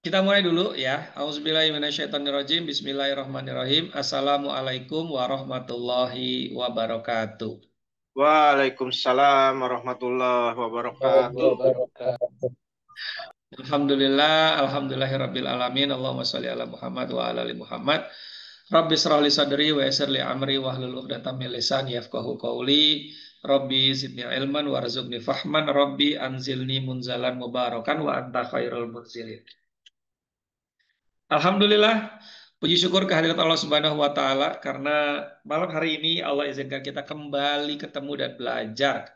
Kita mulai dulu ya. Auzubillahiminasyaitonirrajim. Bismillahirrahmanirrahim. Assalamualaikum warahmatullahi wabarakatuh. Waalaikumsalam warahmatullahi wabarakatuh. Wabarakatuh. Alhamdulillahirabbil alamin. Allahumma shalli ala Muhammad wa ala ali Muhammad. Rabbi shrah li sadri wa yassir li amri wahlul 'uqdatam min lisani yafqahu qawli. Rabbi zidni ilman warzuqni fahman. Rabbi anzilni munzalan mubarakan wa anta khairul munzilin. Alhamdulillah, puji syukur kehadirat Allah Subhanahu wa taala karena malam hari ini Allah izinkan kita kembali ketemu dan belajar.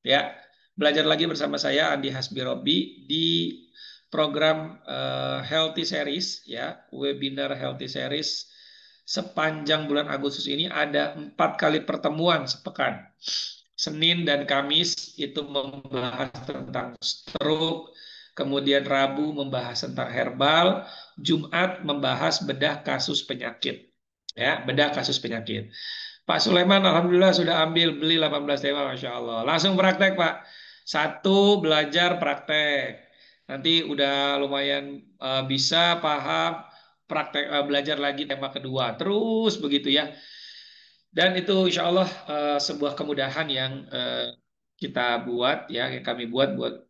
Ya, belajar lagi bersama saya Andi Hasbirobi di program Healthy Series ya, webinar Healthy Series sepanjang bulan Agustus ini ada 4 kali pertemuan sepekan. Senin dan Kamis itu membahas tentang stroke, kemudian Rabu membahas tentang herbal, Jumat membahas bedah kasus penyakit. Ya, bedah kasus penyakit. Pak Sulaiman alhamdulillah sudah ambil beli 18 tema Masya Allah. Langsung praktek Pak. Satu belajar praktek. Nanti udah lumayan bisa paham praktek belajar lagi tema kedua. Terus begitu ya. Dan itu insya Allah sebuah kemudahan yang kita buat ya, yang kami buat buat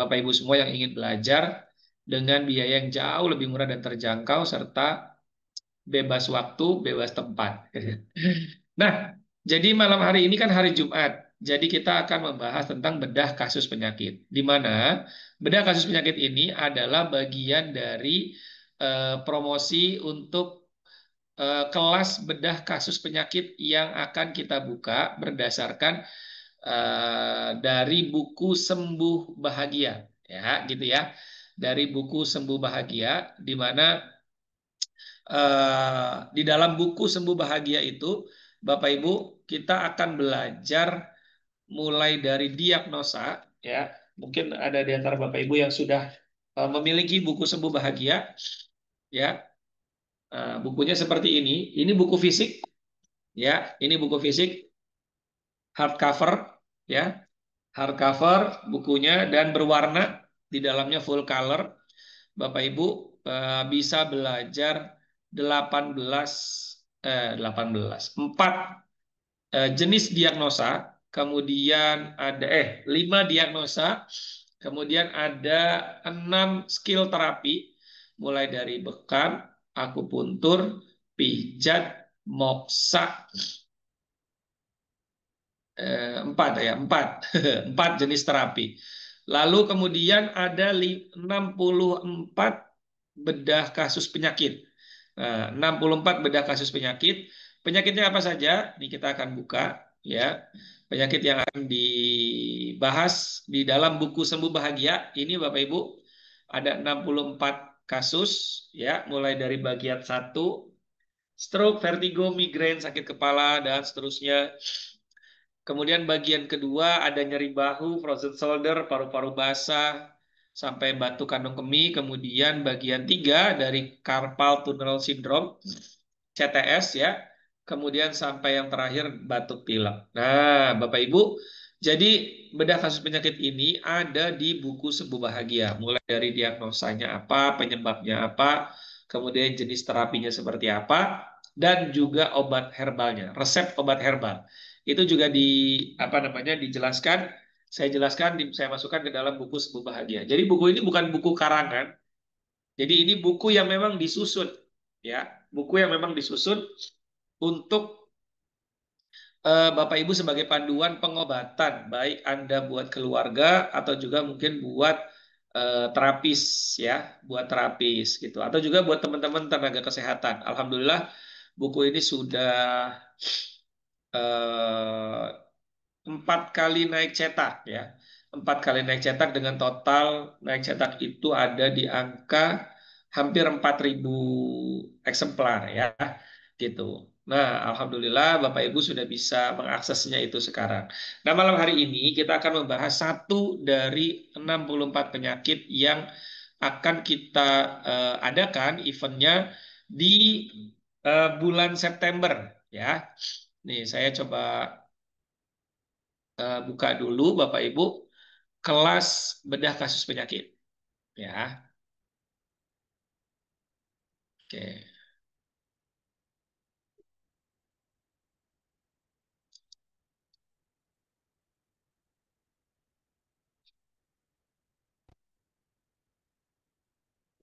Bapak Ibu semua yang ingin belajar dengan biaya yang jauh lebih murah dan terjangkau serta bebas waktu, bebas tempat. Nah, jadi malam hari ini kan hari Jumat. Jadi kita akan membahas tentang bedah kasus penyakit. Di mana bedah kasus penyakit ini adalah bagian dari promosi untuk kelas bedah kasus penyakit yang akan kita buka berdasarkan dari buku Sembuh Bahagia, ya, gitu ya. Dari buku Sembuh Bahagia, di mana di dalam buku Sembuh Bahagia itu, Bapak Ibu, kita akan belajar mulai dari diagnosa, ya. Mungkin ada di antara Bapak Ibu yang sudah memiliki buku Sembuh Bahagia, ya. Bukunya seperti ini. Ini buku fisik, ya. Ini buku fisik hardcover, ya. Hardcover bukunya dan berwarna, di dalamnya full color. Bapak Ibu bisa belajar 18 18 4 jenis diagnosa, kemudian ada 5 diagnosa, kemudian ada 6 skill terapi mulai dari bekam, akupuntur, pijat, moksa, 4 4 jenis terapi. Lalu kemudian ada 64 bedah kasus penyakit. Nah, 64 bedah kasus penyakit. Penyakitnya apa saja? Ini kita akan buka ya. Penyakit yang akan dibahas di dalam buku Sembuh Bahagia ini Bapak Ibu ada 64 kasus ya, mulai dari bagian 1 stroke, vertigo, migrain, sakit kepala dan seterusnya. Kemudian bagian kedua ada nyeri bahu, frozen shoulder, paru-paru basah, sampai batu kandung kemih. Kemudian bagian 3 dari carpal tunnel syndrome, CTS ya. Kemudian sampai yang terakhir batuk pilek. Nah, Bapak Ibu, jadi bedah kasus penyakit ini ada di buku Sembuh Bahagia. Mulai dari diagnosanya apa, penyebabnya apa, kemudian jenis terapinya seperti apa, dan juga obat herbalnya, resep obat herbal. Itu juga di apa namanya dijelaskan, saya jelaskan, saya masukkan ke dalam buku Sembuh Bahagia. Jadi buku ini bukan buku karangan, jadi ini buku yang memang disusun, ya, buku yang memang disusun untuk Bapak Ibu sebagai panduan pengobatan, baik Anda buat keluarga atau juga mungkin buat terapis, ya, buat terapis gitu, atau juga buat teman-teman tenaga kesehatan. Alhamdulillah buku ini sudah eh, 4 kali naik cetak ya, 4 kali naik cetak dengan total naik cetak itu ada di angka hampir 4.000 eksemplar ya, gitu. Nah, alhamdulillah Bapak Ibu sudah bisa mengaksesnya itu sekarang. Nah, malam hari ini kita akan membahas satu dari 64 penyakit yang akan kita adakan eventnya di bulan September ya. Nih, saya coba buka dulu Bapak Ibu kelas bedah kasus penyakit ya. Oke.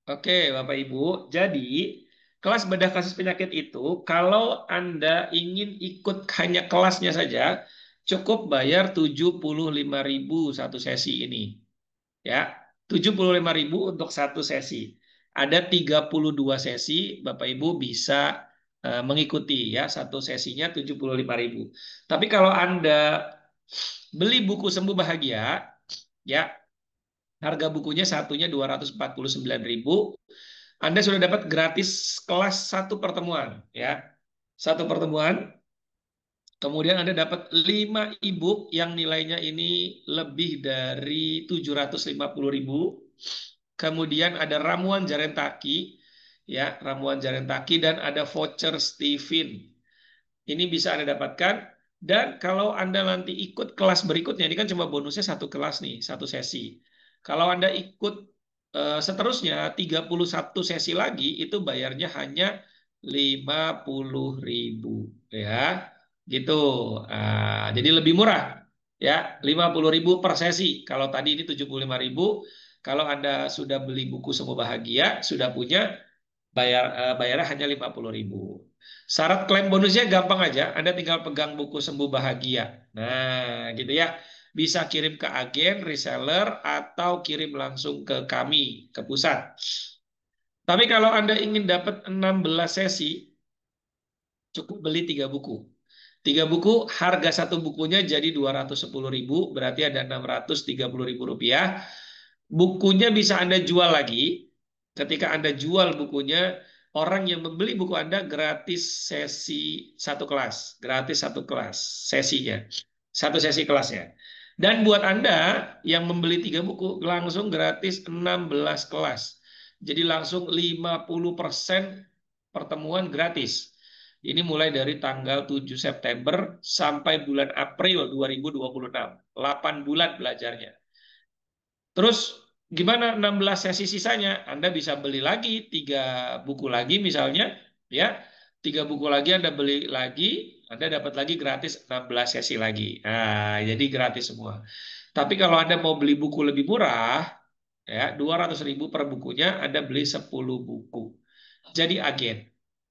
Oke, Bapak Ibu. Jadi, kelas bedah kasus penyakit itu, kalau Anda ingin ikut hanya kelasnya saja, cukup bayar 75.000 satu sesi ini. Ya, 75.000 untuk satu sesi. Ada 32 sesi, Bapak Ibu bisa mengikuti ya, satu sesinya 75.000. Tapi kalau Anda beli buku Sembuh Bahagia, ya, harga bukunya satunya 249.000. Anda sudah dapat gratis kelas satu pertemuan, ya. Satu pertemuan. Kemudian Anda dapat 5 ebook yang nilainya ini lebih dari 750.000. Kemudian ada ramuan jaren kaki, ya, ramuan jaren kaki dan ada voucher Steven. Ini bisa Anda dapatkan. Dan kalau Anda nanti ikut kelas berikutnya, ini kan cuma bonusnya satu kelas nih, satu sesi. Kalau Anda ikut seterusnya 31 sesi lagi, itu bayarnya hanya 50.000 ya. Gitu. Jadi lebih murah ya, 50.000 per sesi. Kalau tadi ini 75.000, kalau Anda sudah beli buku Semua Bahagia, sudah punya, bayarnya hanya 50.000. Syarat klaim bonusnya gampang aja. Anda tinggal pegang buku Sembuh Bahagia. Nah, gitu ya. Bisa kirim ke agen, reseller, atau kirim langsung ke kami, ke pusat. Tapi kalau Anda ingin dapat 16 sesi, cukup beli 3 buku. 3 buku, harga satu bukunya jadi 210.000, berarti ada 630.000 rupiah. Bukunya bisa Anda jual lagi. Ketika Anda jual bukunya, orang yang membeli buku Anda gratis sesi satu kelas, gratis satu kelas sesinya, satu sesi kelasnya. Dan buat Anda yang membeli 3 buku, langsung gratis 16 kelas. Jadi langsung 50% pertemuan gratis. Ini mulai dari tanggal 7 September sampai bulan April 2026. 8 bulan belajarnya. Terus gimana 16 sesi sisanya? Anda bisa beli lagi 3 buku lagi misalnya, ya. 3 buku lagi Anda beli lagi, Anda dapat lagi gratis 16 sesi lagi. Nah, jadi gratis semua. Tapi kalau Anda mau beli buku lebih murah, ya, 200.000 per bukunya, Anda beli 10 buku. Jadi agen,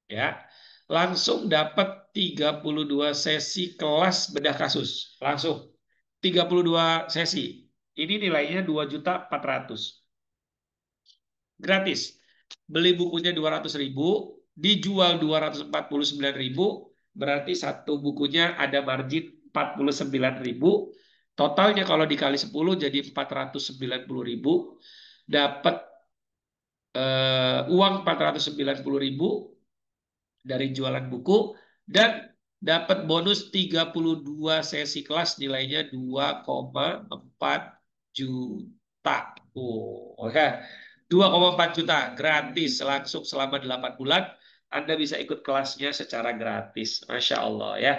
ya. Langsung dapat 32 sesi kelas bedah kasus. Langsung 32 sesi. Ini nilainya 2.400.000. Gratis. Beli bukunya 200.000, dijual 249.000, berarti satu bukunya ada margin 49.000. Totalnya kalau dikali 10 jadi 490.000. Dapat uang 490.000 dari jualan buku dan dapat bonus 32 sesi kelas nilainya 2,4 juta. Oh, oke. 2,4 juta gratis langsung selama 8 bulan. Anda bisa ikut kelasnya secara gratis. Masya Allah ya.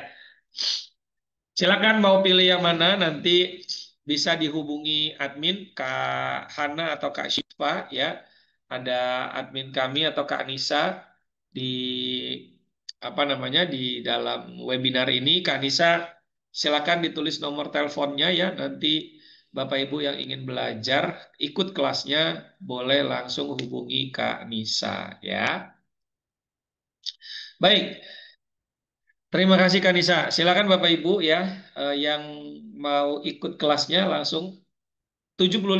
Silakan mau pilih yang mana, nanti bisa dihubungi admin Kak Hana atau Kak Syifa ya. Ada admin kami atau Kak Nisa di apa namanya di dalam webinar ini. Kak Nisa, silakan ditulis nomor teleponnya ya. Nanti Bapak Ibu yang ingin belajar ikut kelasnya boleh langsung hubungi Kak Nisa ya. Baik, terima kasih Kanisa. Silakan Bapak Ibu ya yang mau ikut kelasnya langsung 75.000.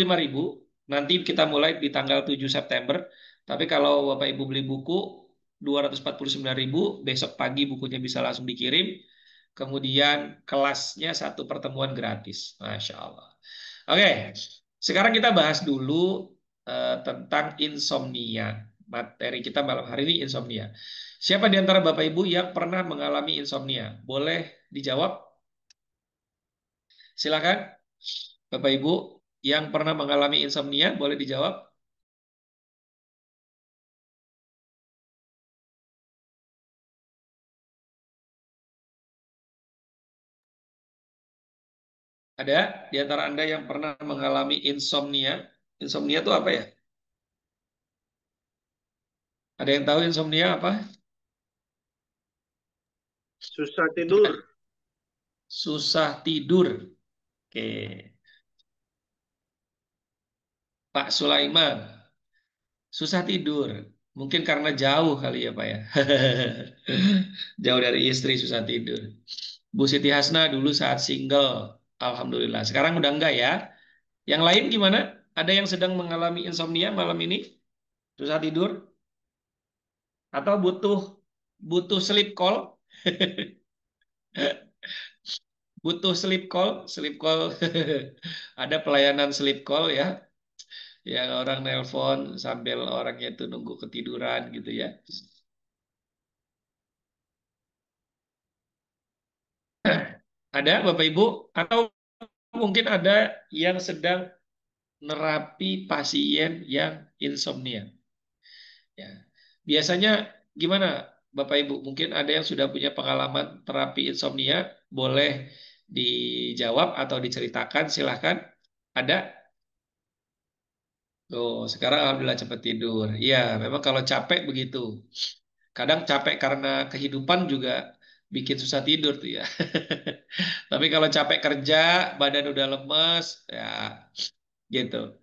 Nanti kita mulai di tanggal 7 September. Tapi kalau Bapak Ibu beli buku 249.000, besok pagi bukunya bisa langsung dikirim. Kemudian kelasnya satu pertemuan gratis. Masya Allah. Oke, sekarang kita bahas dulu tentang insomnia. Materi kita malam hari ini insomnia. Siapa di antara Bapak Ibu yang pernah mengalami insomnia? Boleh dijawab? Silakan. Bapak Ibu yang pernah mengalami insomnia, boleh dijawab? Ada di antara Anda yang pernah mengalami insomnia? Insomnia itu apa ya? Ada yang tahu insomnia apa? Susah tidur. Susah tidur. Oke, Pak Sulaiman, susah tidur. Mungkin karena jauh kali ya, Pak ya. Jauh dari istri susah tidur. Bu Siti Hasna dulu saat single, alhamdulillah. Sekarang udah enggak ya. Yang lain gimana? Ada yang sedang mengalami insomnia malam ini? Susah tidur? Atau butuh butuh sleep call? Butuh sleep call. Ada pelayanan sleep call ya, yang orang nelpon sambil orangnya itu nunggu ketiduran gitu ya. Ada Bapak Ibu? Atau mungkin ada yang sedang nerapi pasien yang insomnia. Ya. Biasanya gimana Bapak Ibu? Mungkin ada yang sudah punya pengalaman terapi insomnia, boleh dijawab atau diceritakan, silahkan. Ada? Oh, sekarang alhamdulillah cepat tidur. Iya, memang kalau capek begitu. Kadang capek karena kehidupan juga bikin susah tidur tuh ya. Tapi kalau capek kerja, badan udah lemes, ya gitu.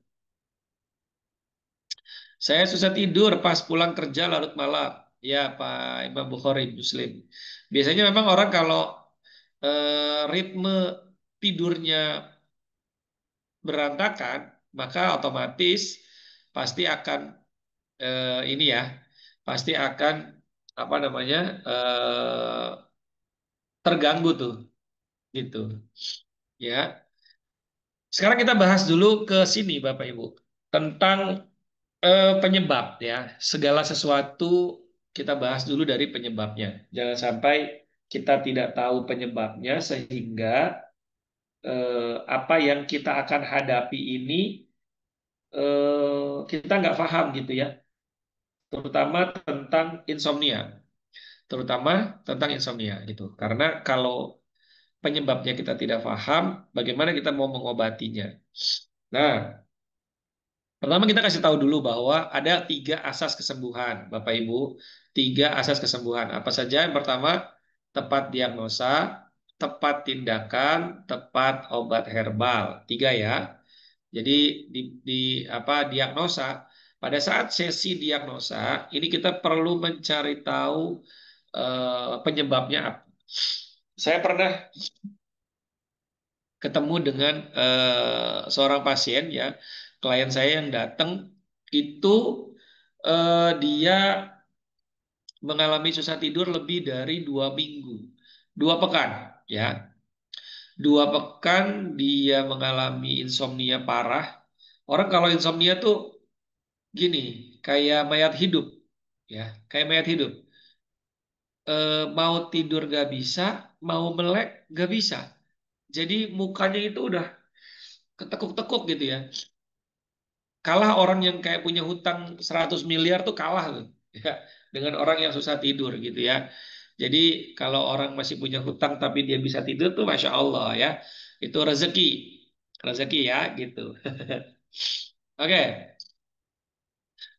Saya susah tidur pas pulang kerja larut malam. Ya, Pak Imam Bukhari Muslim. Biasanya memang orang kalau ritme tidurnya berantakan, maka otomatis pasti akan ini ya, pasti akan apa namanya terganggu tuh, gitu. Ya. Sekarang kita bahas dulu ke sini, Bapak Ibu, tentang penyebab ya. Segala sesuatu kita bahas dulu dari penyebabnya. Jangan sampai kita tidak tahu penyebabnya sehingga apa yang kita akan hadapi ini kita nggak paham gitu ya. Terutama tentang insomnia. Terutama tentang insomnia gitu. Karena kalau penyebabnya kita tidak paham, bagaimana kita mau mengobatinya? Nah, pertama kita kasih tahu dulu bahwa ada 3 asas kesembuhan, Bapak Ibu. 3 asas kesembuhan. Apa saja? Yang pertama, tepat diagnosa, tepat tindakan, tepat obat herbal. 3 ya. Jadi di apa diagnosa. Pada saat sesi diagnosa, ini kita perlu mencari tahu penyebabnya apa. Saya pernah ketemu dengan seorang pasien ya, klien saya yang datang itu dia mengalami susah tidur lebih dari 2 minggu, 2 pekan ya, 2 pekan dia mengalami insomnia parah. Orang kalau insomnia tuh gini, kayak mayat hidup ya, kayak mayat hidup. Mau tidur gak bisa, mau melek gak bisa. Jadi mukanya itu udah ketekuk-tekuk gitu ya. Kalah orang yang kayak punya hutang 100 miliar tuh kalah tuh ya, dengan orang yang susah tidur gitu ya. Jadi kalau orang masih punya hutang tapi dia bisa tidur tuh Masya Allah ya, itu rezeki, rezeki ya gitu. Oke.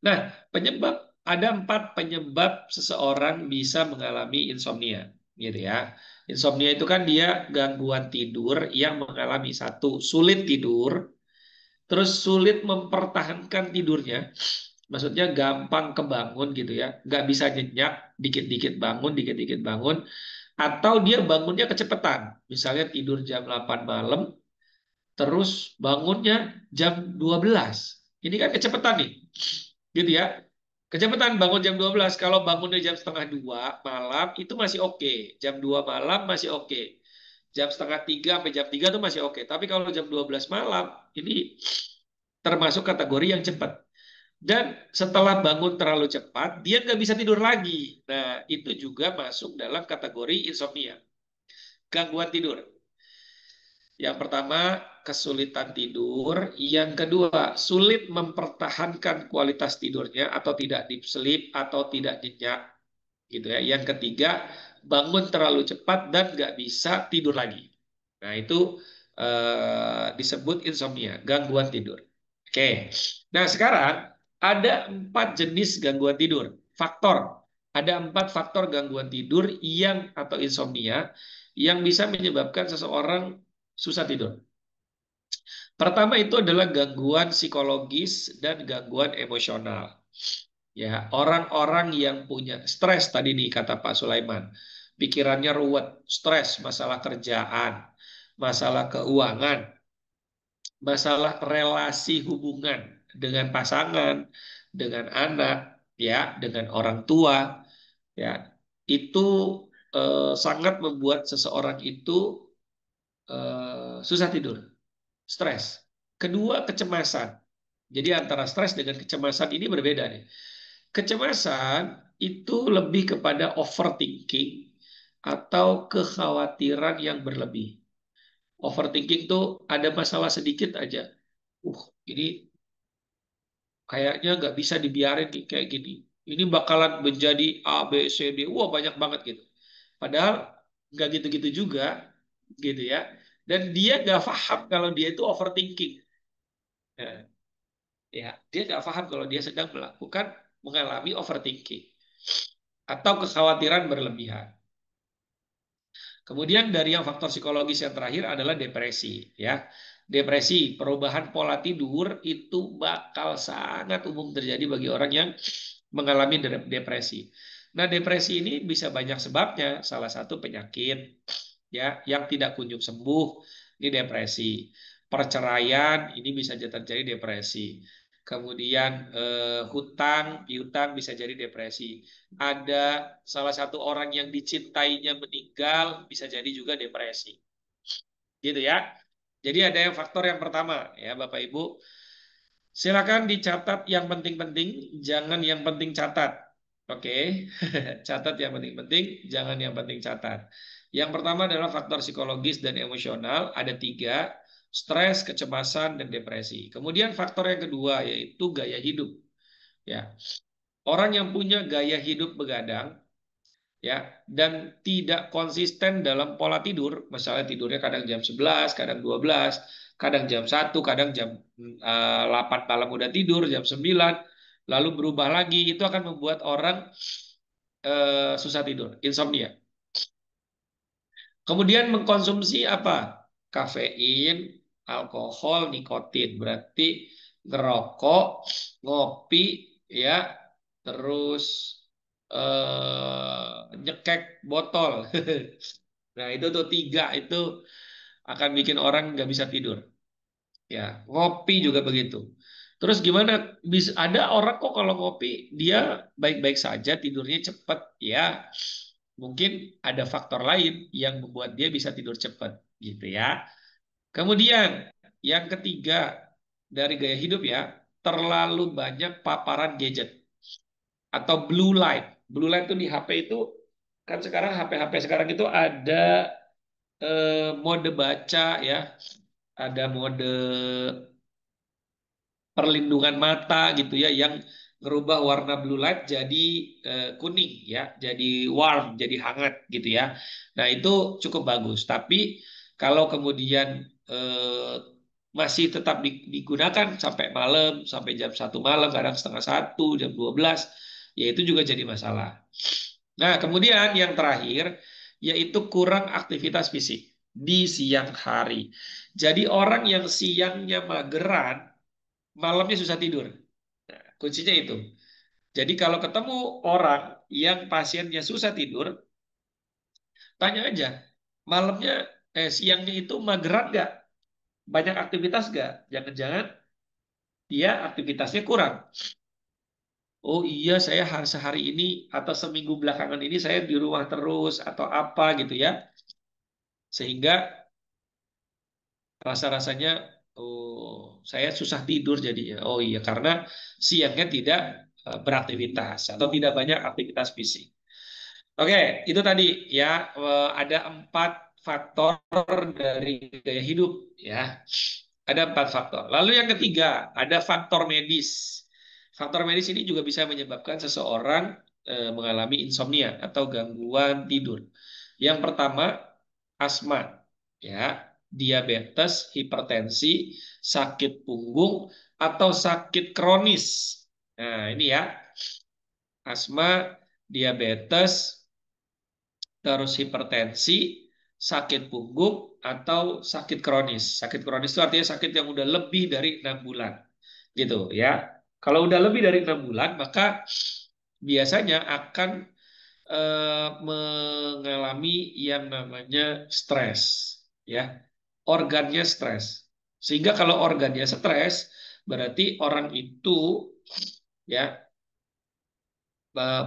Nah, penyebab ada 4 penyebab seseorang bisa mengalami insomnia gitu ya. Insomnia itu kan dia gangguan tidur yang mengalami satu, sulit tidur, terus sulit mempertahankan tidurnya. Maksudnya gampang kebangun gitu ya, nggak bisa nyenyak, dikit-dikit bangun, dikit-dikit bangun, atau dia bangunnya kecepatan. Misalnya tidur jam 8 malam, terus bangunnya jam 12. Ini kan kecepatan nih, gitu ya. Kecepatan bangun jam 12, kalau bangunnya jam setengah 2 malam, itu masih oke. Jam 2 malam masih oke. Jam setengah 3 sampai jam 3 itu masih oke. Tapi kalau jam 12 malam, ini termasuk kategori yang cepat. Dan setelah bangun terlalu cepat, dia nggak bisa tidur lagi. Nah, itu juga masuk dalam kategori insomnia, gangguan tidur. Yang pertama, kesulitan tidur. Yang kedua, sulit mempertahankan kualitas tidurnya atau tidak deep sleep atau tidak nyenyak, gitu ya. Yang ketiga, bangun terlalu cepat dan nggak bisa tidur lagi. Nah, itu disebut insomnia, gangguan tidur. Oke. Nah, sekarang ada 4 jenis gangguan tidur. faktor. Ada 4 faktor gangguan tidur yang atau insomnia yang bisa menyebabkan seseorang susah tidur. Pertama itu adalah gangguan psikologis dan gangguan emosional. Ya, orang-orang yang punya stres tadi nih kata Pak Sulaiman, pikirannya ruwet, stres, masalah kerjaan, masalah keuangan, masalah relasi hubungan dengan pasangan, dengan anak, ya, dengan orang tua, ya, itu sangat membuat seseorang itu susah tidur, stres. Kedua, kecemasan. Jadi antara stres dengan kecemasan ini berbeda nih. Kecemasan itu lebih kepada overthinking atau kekhawatiran yang berlebih. Overthinking tuh ada masalah sedikit aja. Ini kayaknya nggak bisa dibiarin nih kayak gini. Ini bakalan menjadi A, B, C, D. Wah, banyak banget gitu. Padahal nggak gitu-gitu juga, gitu ya. Dan dia nggak paham kalau dia itu overthinking. Nah, ya, dia nggak paham kalau dia sedang mengalami overthinking atau kekhawatiran berlebihan. Kemudian dari yang faktor psikologis yang terakhir adalah depresi, ya. Depresi, perubahan pola tidur itu bakal sangat umum terjadi bagi orang yang mengalami depresi. Nah, depresi ini bisa banyak sebabnya. Salah satu penyakit, ya, yang tidak kunjung sembuh, ini depresi. Perceraian ini bisa terjadi depresi. Kemudian hutang, piutang bisa jadi depresi. Ada salah satu orang yang dicintainya meninggal bisa jadi juga depresi. Gitu ya. Jadi ada yang faktor yang pertama ya Bapak Ibu. Silakan dicatat yang penting-penting, jangan yang penting catat. Oke, catat yang penting-penting, jangan yang penting catat. Yang pertama adalah faktor psikologis dan emosional, ada 3, stres, kecemasan, dan depresi. Kemudian faktor yang kedua yaitu gaya hidup. Ya, orang yang punya gaya hidup begadang, ya, dan tidak konsisten dalam pola tidur, misalnya tidurnya kadang jam 11, kadang 12, kadang jam 1, kadang jam 8 malam udah tidur, jam 9, lalu berubah lagi, itu akan membuat orang susah tidur, insomnia. Kemudian mengkonsumsi apa? Kafein, alkohol, nikotin. Berarti ngerokok, ngopi, ya, terus nyekek botol. Nah, itu tuh 3 itu akan bikin orang nggak bisa tidur. Ya, ngopi juga begitu. Terus gimana? Bisa ada orang kok kalau ngopi dia baik-baik saja tidurnya cepat. Ya, mungkin ada faktor lain yang membuat dia bisa tidur cepat, gitu ya. Kemudian yang ketiga dari gaya hidup ya, terlalu banyak paparan gadget atau blue light. Blue light itu di HP itu kan sekarang HP-HP sekarang itu ada mode baca ya, ada mode perlindungan mata gitu ya yang ngerubah warna blue light jadi kuning ya, jadi warm, jadi hangat gitu ya. Nah, itu cukup bagus. Tapi kalau kemudian masih tetap digunakan sampai malam, sampai jam 1 malam, kadang setengah 1, jam 12, ya itu juga jadi masalah. Nah, kemudian yang terakhir yaitu kurang aktivitas fisik di siang hari. Jadi orang yang siangnya mageran malamnya susah tidur. Nah, kuncinya itu. Jadi kalau ketemu orang yang pasiennya susah tidur, tanya aja, malamnya, siangnya itu mageran nggak? Banyak aktivitas nggak? Jangan-jangan dia aktivitasnya kurang. Oh iya, saya sehari ini atau seminggu belakangan ini saya di rumah terus atau apa gitu ya. Sehingga rasa-rasanya, oh saya susah tidur jadinya. Oh iya, karena siangnya tidak beraktivitas atau tidak banyak aktivitas fisik. Oke, itu tadi ya, ada 4 faktor dari gaya hidup ya. Ada 4 faktor. Lalu yang ketiga ada faktor medis. Faktor medis ini juga bisa menyebabkan seseorang mengalami insomnia atau gangguan tidur. Yang pertama asma, ya, diabetes, hipertensi, sakit punggung atau sakit kronis. Nah, ini ya. asma, diabetes, terus hipertensi, sakit punggung, atau sakit kronis. Sakit kronis itu artinya sakit yang udah lebih dari 6 bulan, gitu ya. Kalau udah lebih dari 6 bulan, maka biasanya akan mengalami yang namanya stres, ya. Organnya stres. Sehingga kalau organnya stres, berarti orang itu ya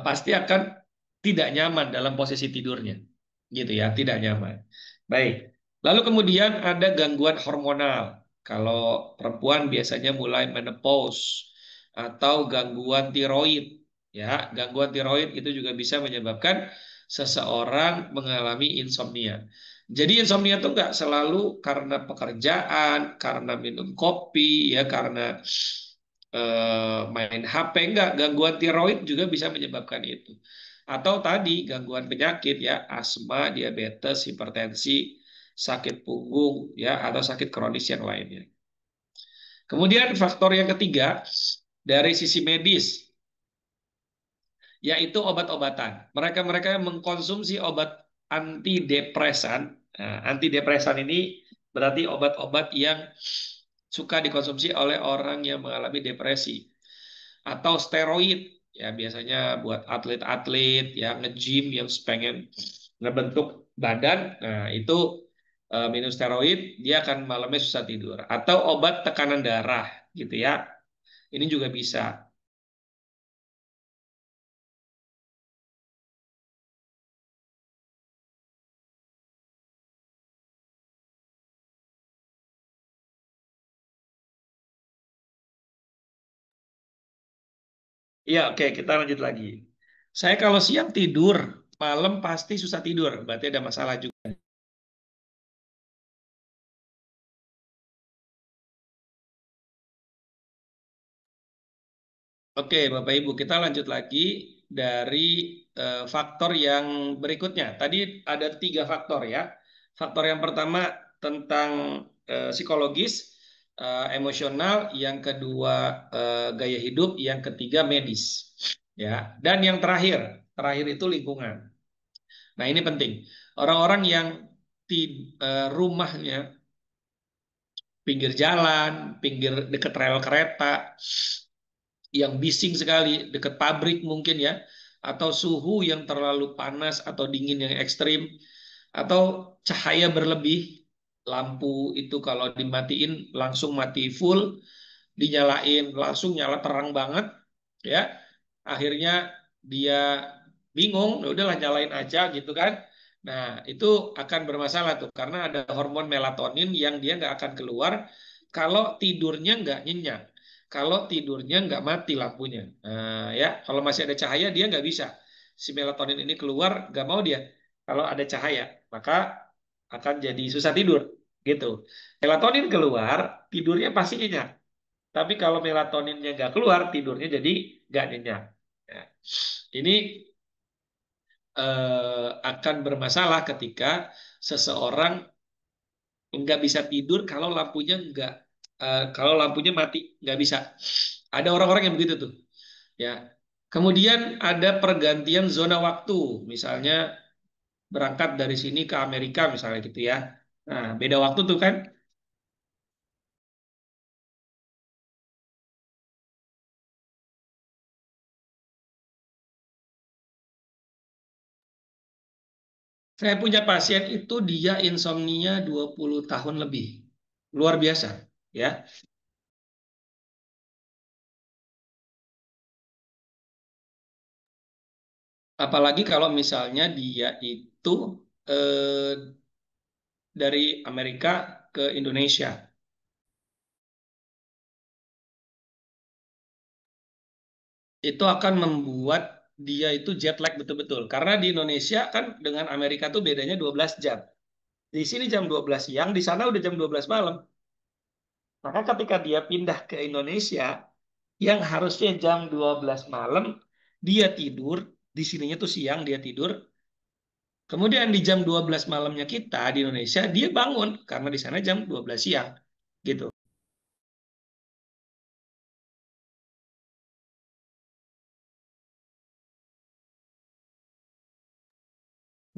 pasti akan tidak nyaman dalam posisi tidurnya. Gitu ya, tidak nyaman. Baik. Lalu kemudian ada gangguan hormonal. Kalau perempuan biasanya mulai menopause atau gangguan tiroid. Ya, gangguan tiroid itu juga bisa menyebabkan seseorang mengalami insomnia. Jadi insomnia itu nggak selalu karena pekerjaan, karena minum kopi, ya karena main HP, enggak. Gangguan tiroid juga bisa menyebabkan itu. Atau tadi gangguan penyakit ya, asma, diabetes, hipertensi, sakit punggung ya, atau sakit kronis yang lainnya. Kemudian faktor yang ketiga dari sisi medis, yaitu obat-obatan. Mereka-mereka yang mengkonsumsi obat antidepresan. Nah, antidepresan ini berarti obat-obat yang suka dikonsumsi oleh orang yang mengalami depresi. Atau steroid, ya biasanya buat atlet-atlet yang nge-gym, yang pengen ngebentuk badan. Nah, itu minum steroid, dia akan malamnya susah tidur. Atau obat tekanan darah, gitu ya. Ini juga bisa. Iya, oke, kita lanjut lagi. Saya kalau siang tidur, malam pasti susah tidur. Berarti ada masalah juga. Oke, Bapak Ibu, kita lanjut lagi dari faktor yang berikutnya. Tadi ada 3 faktor ya. Faktor yang pertama tentang psikologis, emosional, yang kedua gaya hidup, yang ketiga medis. Ya, dan yang terakhir itu lingkungan. Nah, ini penting. Orang-orang yang rumahnya pinggir jalan, pinggir dekat rel kereta, yang bising sekali, dekat pabrik mungkin ya, atau suhu yang terlalu panas atau dingin yang ekstrim, atau cahaya berlebih, lampu itu kalau dimatiin langsung mati full, dinyalain langsung nyala terang banget, ya, akhirnya dia bingung, ya udahlah nyalain aja gitu kan. Nah, itu akan bermasalah tuh karena ada hormon melatonin yang dia nggak akan keluar kalau tidurnya nggak nyenyak, kalau tidurnya nggak mati lampunya. Nah, ya, kalau masih ada cahaya dia nggak bisa. Si melatonin ini keluar, nggak mau dia. Kalau ada cahaya, maka akan jadi susah tidur, gitu. Melatonin keluar, tidurnya pasti nyenyak. Tapi kalau melatoninnya nggak keluar, tidurnya jadi nggak nyenyak. Nah, ini akan bermasalah ketika seseorang nggak bisa tidur kalau lampunya mati, nggak bisa. Ada orang-orang yang begitu tuh, ya. Kemudian ada pergantian zona waktu, misalnya berangkat dari sini ke Amerika misalnya gitu ya. Nah, beda waktu tuh kan. Saya punya pasien itu dia insomnia 20 tahun lebih. Luar biasa, ya. Apalagi kalau misalnya dia itu eh, dari Amerika ke Indonesia. Itu akan membuat dia itu jet lag betul-betul. Karena di Indonesia kan dengan Amerika tuh bedanya 12 jam. Di sini jam 12 siang, di sana udah jam 12 malam. Maka ketika dia pindah ke Indonesia, yang harusnya jam 12 malam, dia tidur, di sininya tuh siang dia tidur, kemudian di jam 12 malamnya kita di Indonesia, dia bangun, karena di sana jam 12 siang. Gitu.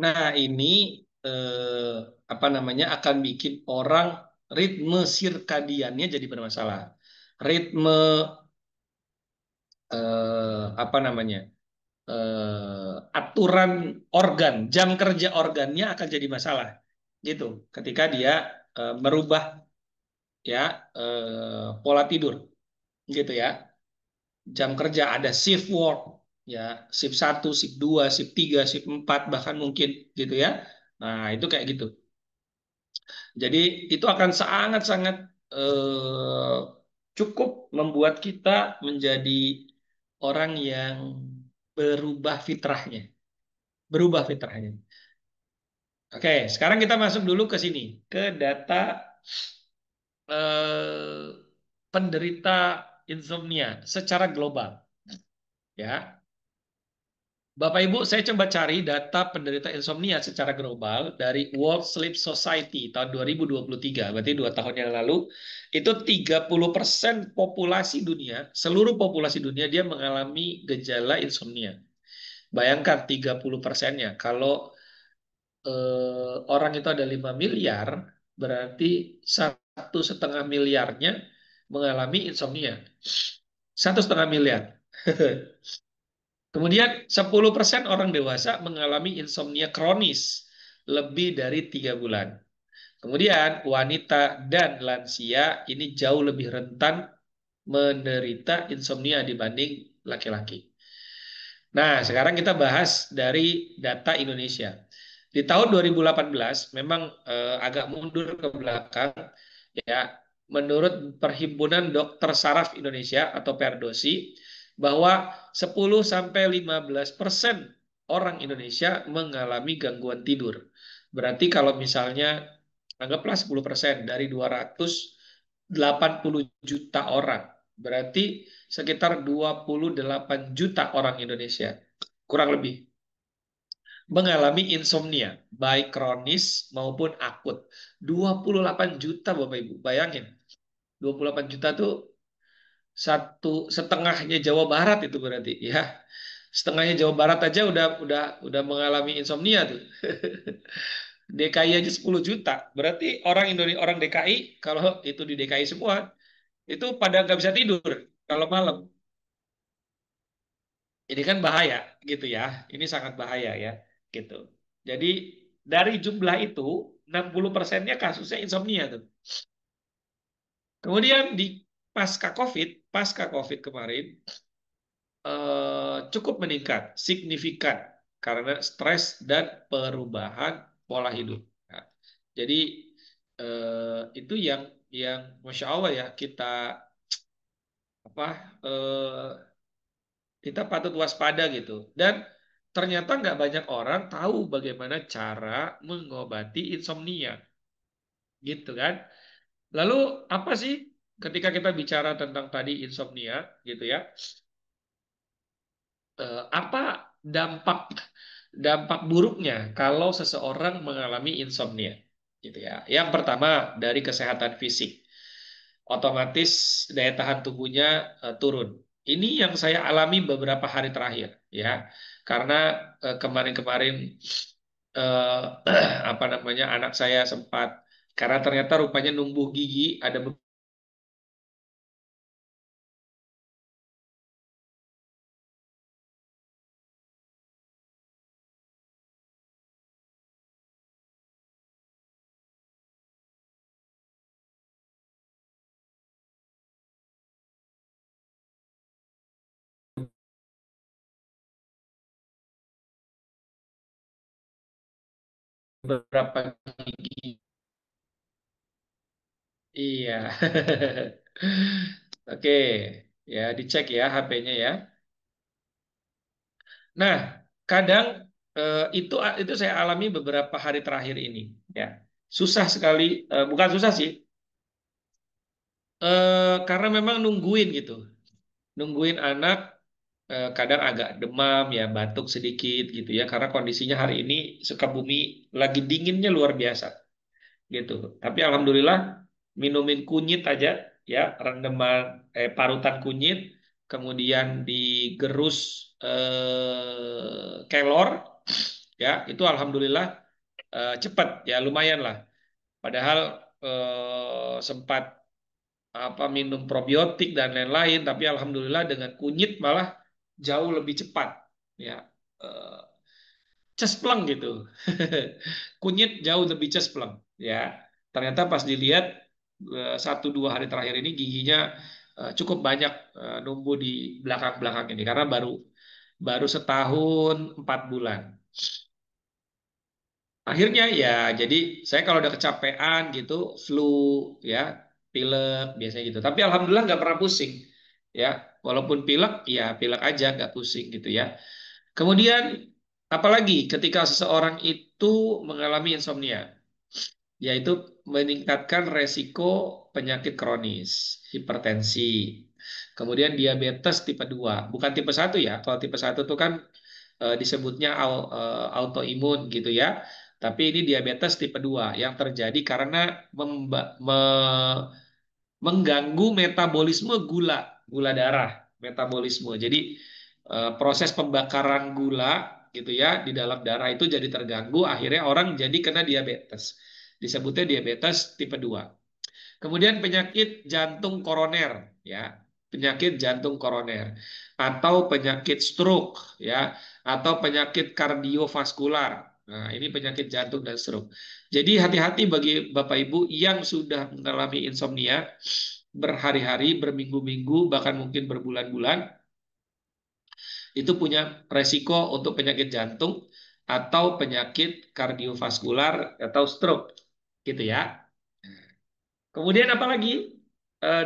Nah, ini eh, apa namanya akan bikin orang ritme sirkadiannya jadi bermasalah. Ritme apa namanya? Aturan organ, jam kerja organnya akan jadi masalah. Gitu. Ketika dia merubah ya pola tidur gitu ya. Jam kerja ada shift work ya, shift satu, shift 2, shift 3, shift 4 bahkan mungkin gitu ya. Nah, itu kayak gitu. Jadi itu akan sangat-sangat eh, cukup membuat kita menjadi orang yang berubah fitrahnya, berubah fitrahnya. Oke, sekarang kita masuk dulu ke sini, ke data eh, penderita insomnia secara global, ya. Bapak Ibu, saya coba cari data penderita insomnia secara global dari World Sleep Society tahun 2023, berarti 2 tahun yang lalu. Itu 30% populasi dunia, seluruh populasi dunia dia mengalami gejala insomnia. Bayangkan 30%-nya. Kalau orang itu ada 5 miliar, berarti 1,5 miliarnya mengalami insomnia. 1,5 miliar. Kemudian 10% orang dewasa mengalami insomnia kronis lebih dari 3 bulan. Kemudian wanita dan lansia ini jauh lebih rentan menderita insomnia dibanding laki-laki. Nah, sekarang kita bahas dari data Indonesia. Di tahun 2018 memang agak mundur ke belakang ya. Menurut Perhimpunan Dokter Saraf Indonesia atau Perdosi bahwa 10 sampai 15% orang Indonesia mengalami gangguan tidur. Berarti kalau misalnya anggaplah 10% dari 280 juta orang, berarti sekitar 28 juta orang Indonesia kurang lebih mengalami insomnia, baik kronis maupun akut. 28 juta Bapak Ibu, bayangin. 28 juta tuh satu setengahnya Jawa Barat itu berarti ya. Setengahnya Jawa Barat aja udah mengalami insomnia tuh. DKI aja 10 juta. Berarti orang Indonesia, orang DKI kalau itu di DKI semua itu pada nggak bisa tidur kalau malam. Ini kan bahaya gitu ya. Ini sangat bahaya ya gitu. Jadi dari jumlah itu 60%-nya kasusnya insomnia tuh. Kemudian di pasca COVID kemarin cukup meningkat signifikan karena stres dan perubahan pola hidup. Nah, jadi itu yang Masya Allah ya apa eh, kita patut waspada gitu. Dan ternyata nggak banyak orang tahu bagaimana cara mengobati insomnia, gitu kan? Lalu apa sih ketika kita bicara tentang tadi insomnia, gitu ya? Apa dampak dampak buruknya kalau seseorang mengalami insomnia, gitu ya? Yang pertama dari kesehatan fisik, otomatis daya tahan tubuhnya turun. Ini yang saya alami beberapa hari terakhir, ya, karena kemarin-kemarin apa namanya anak saya sempat karena ternyata rupanya numbuh gigi ada beberapa gigi. Iya. Oke, ya dicek ya HP-nya ya. Nah, kadang itu saya alami beberapa hari terakhir ini ya. Susah sekali, bukan susah sih, karena memang nungguin gitu. Nungguin anak kadang agak demam ya, batuk sedikit gitu ya karena kondisinya hari ini Sukabumi lagi dinginnya luar biasa gitu. Tapi alhamdulillah minumin kunyit aja ya, rendeman parutan kunyit, kemudian digerus kelor ya itu alhamdulillah cepat ya lumayan lah. Padahal sempat apa minum probiotik dan lain-lain, tapi alhamdulillah dengan kunyit malah jauh lebih cepat ya. Eh, Cespleng gitu. Kunyit jauh lebih cespleng ya. Ternyata pas dilihat 1 2 hari terakhir ini giginya cukup banyak numbuh di belakang-belakang ini karena baru baru setahun 4 bulan. Akhirnya ya, jadi saya kalau udah kecapean gitu, flu ya, pilek biasanya gitu. Tapi alhamdulillah nggak pernah pusing ya. Walaupun pilek, ya pilek aja nggak pusing gitu ya. Kemudian apalagi ketika seseorang itu mengalami insomnia, yaitu meningkatkan resiko penyakit kronis, hipertensi, kemudian diabetes tipe 2, bukan tipe 1 ya. Kalau tipe 1 itu kan disebutnya autoimun gitu ya. Tapi ini diabetes tipe 2 yang terjadi karena mengganggu metabolisme gula, gula darah, metabolisme. Jadi proses pembakaran gula gitu ya di dalam darah itu jadi terganggu, akhirnya orang jadi kena diabetes. Disebutnya diabetes tipe 2. Kemudian penyakit jantung koroner ya, penyakit jantung koroner atau penyakit stroke ya, atau penyakit kardiovaskular. Nah, ini penyakit jantung dan stroke. Jadi hati-hati bagi Bapak Ibu yang sudah mengalami insomnia berhari-hari, berminggu-minggu, bahkan mungkin berbulan-bulan, itu punya resiko untuk penyakit jantung atau penyakit kardiovaskular atau stroke gitu ya. Kemudian apalagi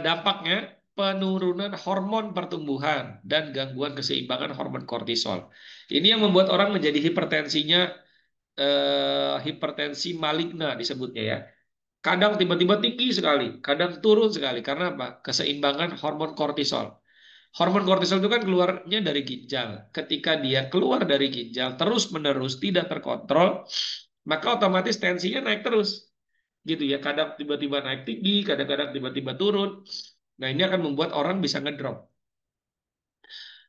dampaknya penurunan hormon pertumbuhan dan gangguan keseimbangan hormon kortisol. Ini yang membuat orang menjadi hipertensi maligna disebutnya ya. Kadang tiba-tiba tinggi sekali, kadang turun sekali. Karena apa? Keseimbangan hormon kortisol. Hormon kortisol itu kan keluarnya dari ginjal. Ketika dia keluar dari ginjal terus-menerus tidak terkontrol, maka otomatis tensinya naik terus gitu ya. Kadang tiba-tiba naik tinggi, kadang-kadang tiba-tiba turun. Nah, ini akan membuat orang bisa ngedrop.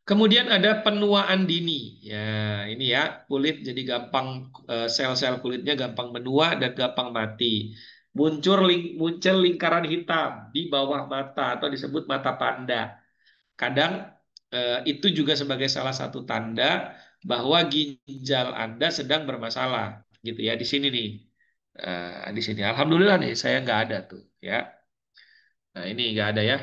Kemudian ada penuaan dini. Ya, ini ya, kulit jadi gampang sel-sel kulitnya gampang menua dan gampang mati. Muncul lingkaran hitam di bawah mata atau disebut mata panda. Kadang itu juga sebagai salah satu tanda bahwa ginjal Anda sedang bermasalah gitu ya di sini nih. Di sini alhamdulillah nih saya nggak ada tuh ya. Nah, ini nggak ada ya.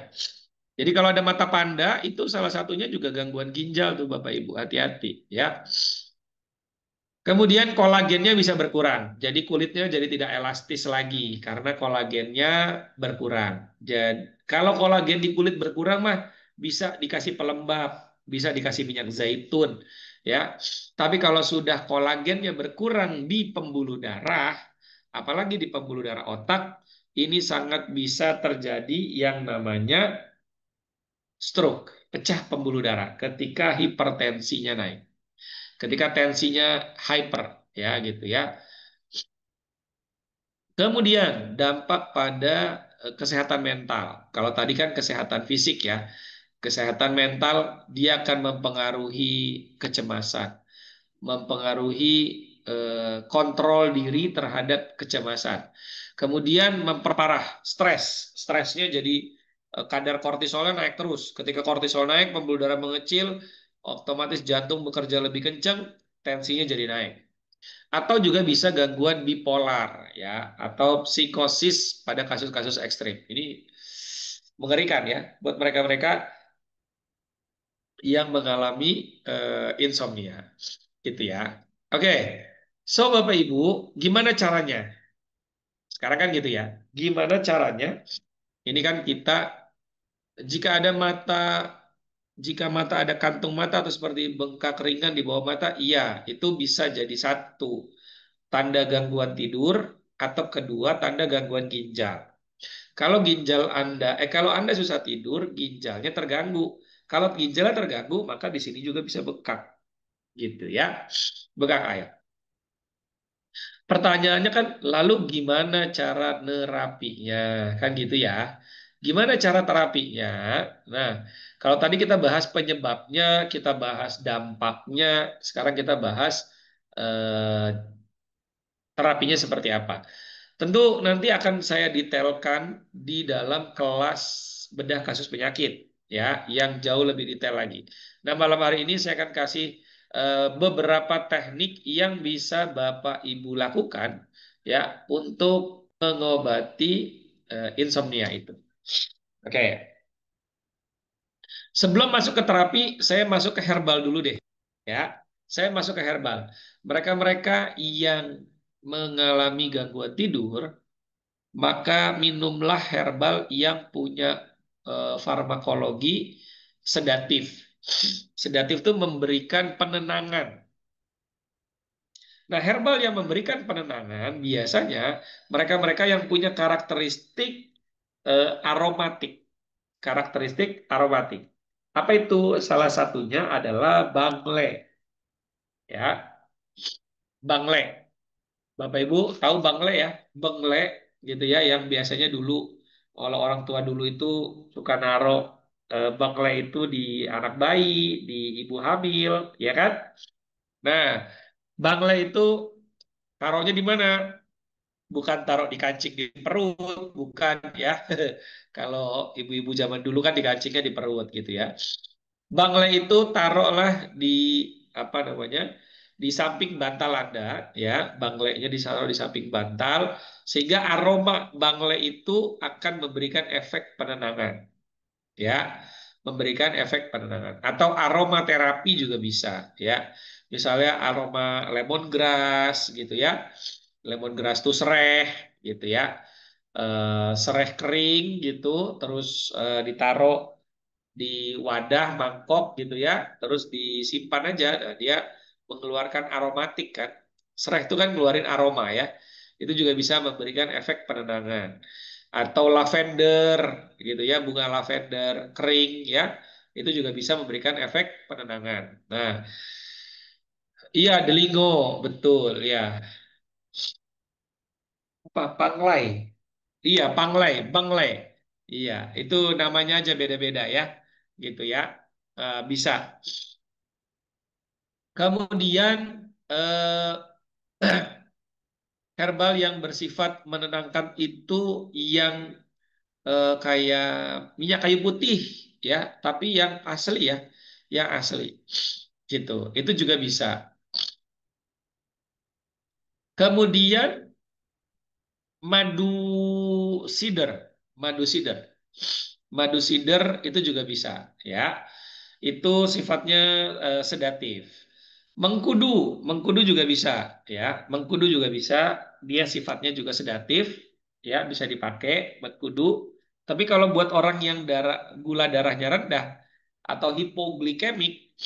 Jadi kalau ada mata panda itu salah satunya juga gangguan ginjal tuh Bapak Ibu, hati-hati ya. Kemudian kolagennya bisa berkurang. Jadi kulitnya jadi tidak elastis lagi karena kolagennya berkurang. Jadi kalau kolagen di kulit berkurang mah bisa dikasih pelembab, bisa dikasih minyak zaitun ya. Tapi kalau sudah kolagennya berkurang di pembuluh darah, apalagi di pembuluh darah otak, ini sangat bisa terjadi yang namanya stroke, pecah pembuluh darah ketika hipertensinya naik. Ketika tensinya hyper ya gitu ya. Kemudian dampak pada kesehatan mental. Kalau tadi kan kesehatan fisik ya. Kesehatan mental dia akan mempengaruhi kecemasan, mempengaruhi kontrol diri terhadap kecemasan. Kemudian memperparah stres. Stresnya jadi kadar kortisolnya naik terus. Ketika kortisol naik, pembuluh darah mengecil, otomatis jantung bekerja lebih kencang, tensinya jadi naik. Atau juga bisa gangguan bipolar ya atau psikosis pada kasus-kasus ekstrim. Ini mengerikan ya buat mereka-mereka yang mengalami insomnia gitu ya. Oke. So Bapak Ibu, gimana caranya? Sekarang kan gitu ya. Gimana caranya? Ini kan kita jika ada mata jika mata ada kantung mata atau seperti bengkak ringan di bawah mata, iya, itu bisa jadi satu tanda gangguan tidur atau kedua tanda gangguan ginjal. Kalau Anda susah tidur, ginjalnya terganggu. Kalau ginjalnya terganggu, maka di sini juga bisa bengkak, gitu ya, bengkak air. Pertanyaannya kan, lalu gimana cara nerapinya? Kan gitu ya. Gimana cara terapinya? Nah, kalau tadi kita bahas penyebabnya, kita bahas dampaknya, sekarang kita bahas eh, terapinya seperti apa. Tentu nanti akan saya detailkan di dalam kelas bedah kasus penyakit ya, yang jauh lebih detail lagi. Nah, malam hari ini saya akan kasih beberapa teknik yang bisa Bapak Ibu lakukan ya untuk mengobati insomnia itu. Oke, sebelum masuk ke terapi, saya masuk ke herbal dulu deh. Ya, saya masuk ke herbal. Mereka-mereka yang mengalami gangguan tidur, maka minumlah herbal yang punya farmakologi sedatif. Sedatif itu memberikan penenangan. Nah, herbal yang memberikan penenangan biasanya mereka-mereka yang punya karakteristik aromatik. Karakteristik aromatik. Apa itu? Salah satunya adalah bangle. Ya, bangle. Bapak Ibu tahu bangle ya? Bangle gitu ya, yang biasanya dulu kalau orang tua dulu itu suka naruh bangle itu di anak bayi, di ibu hamil, ya kan? Nah, bangle itu taruhnya di mana? Bukan taruh di kancing di perut, bukan ya. Kalau ibu-ibu zaman dulu kan di kancingnya di perut gitu ya. Bangle itu taruhlah di apa namanya? Di samping bantal Anda ya, banglenya ditaruh di samping bantal sehingga aroma bangle itu akan memberikan efek penenangan ya, memberikan efek penenangan atau aromaterapi juga bisa ya. Misalnya aroma lemongrass gitu ya. Lemongrass itu sereh gitu ya. Sereh kering gitu terus ditaruh di wadah mangkok gitu ya, terus disimpan aja. Nah, dia mengeluarkan aromatik kan. Serai itu kan ngeluarin aroma ya. Itu juga bisa memberikan efek penenangan. Atau lavender gitu ya, bunga lavender kering ya. Itu juga bisa memberikan efek penenangan. Nah, iya delingo, betul ya. Apa panglai? Iya, panglai, banglai. Iya, itu namanya aja beda-beda ya. Gitu ya. Bisa. Kemudian eh, herbal yang bersifat menenangkan itu yang kayak minyak kayu putih ya, tapi yang asli ya, yang asli gitu. Itu juga bisa. Kemudian madu cider, madu cider, madu cider itu juga bisa ya. Itu sifatnya sedatif. Mengkudu, mengkudu juga bisa ya. Mengkudu juga bisa, dia sifatnya juga sedatif ya, bisa dipakai mengkudu. Tapi kalau buat orang yang gula darahnya rendah atau hipoglikemik,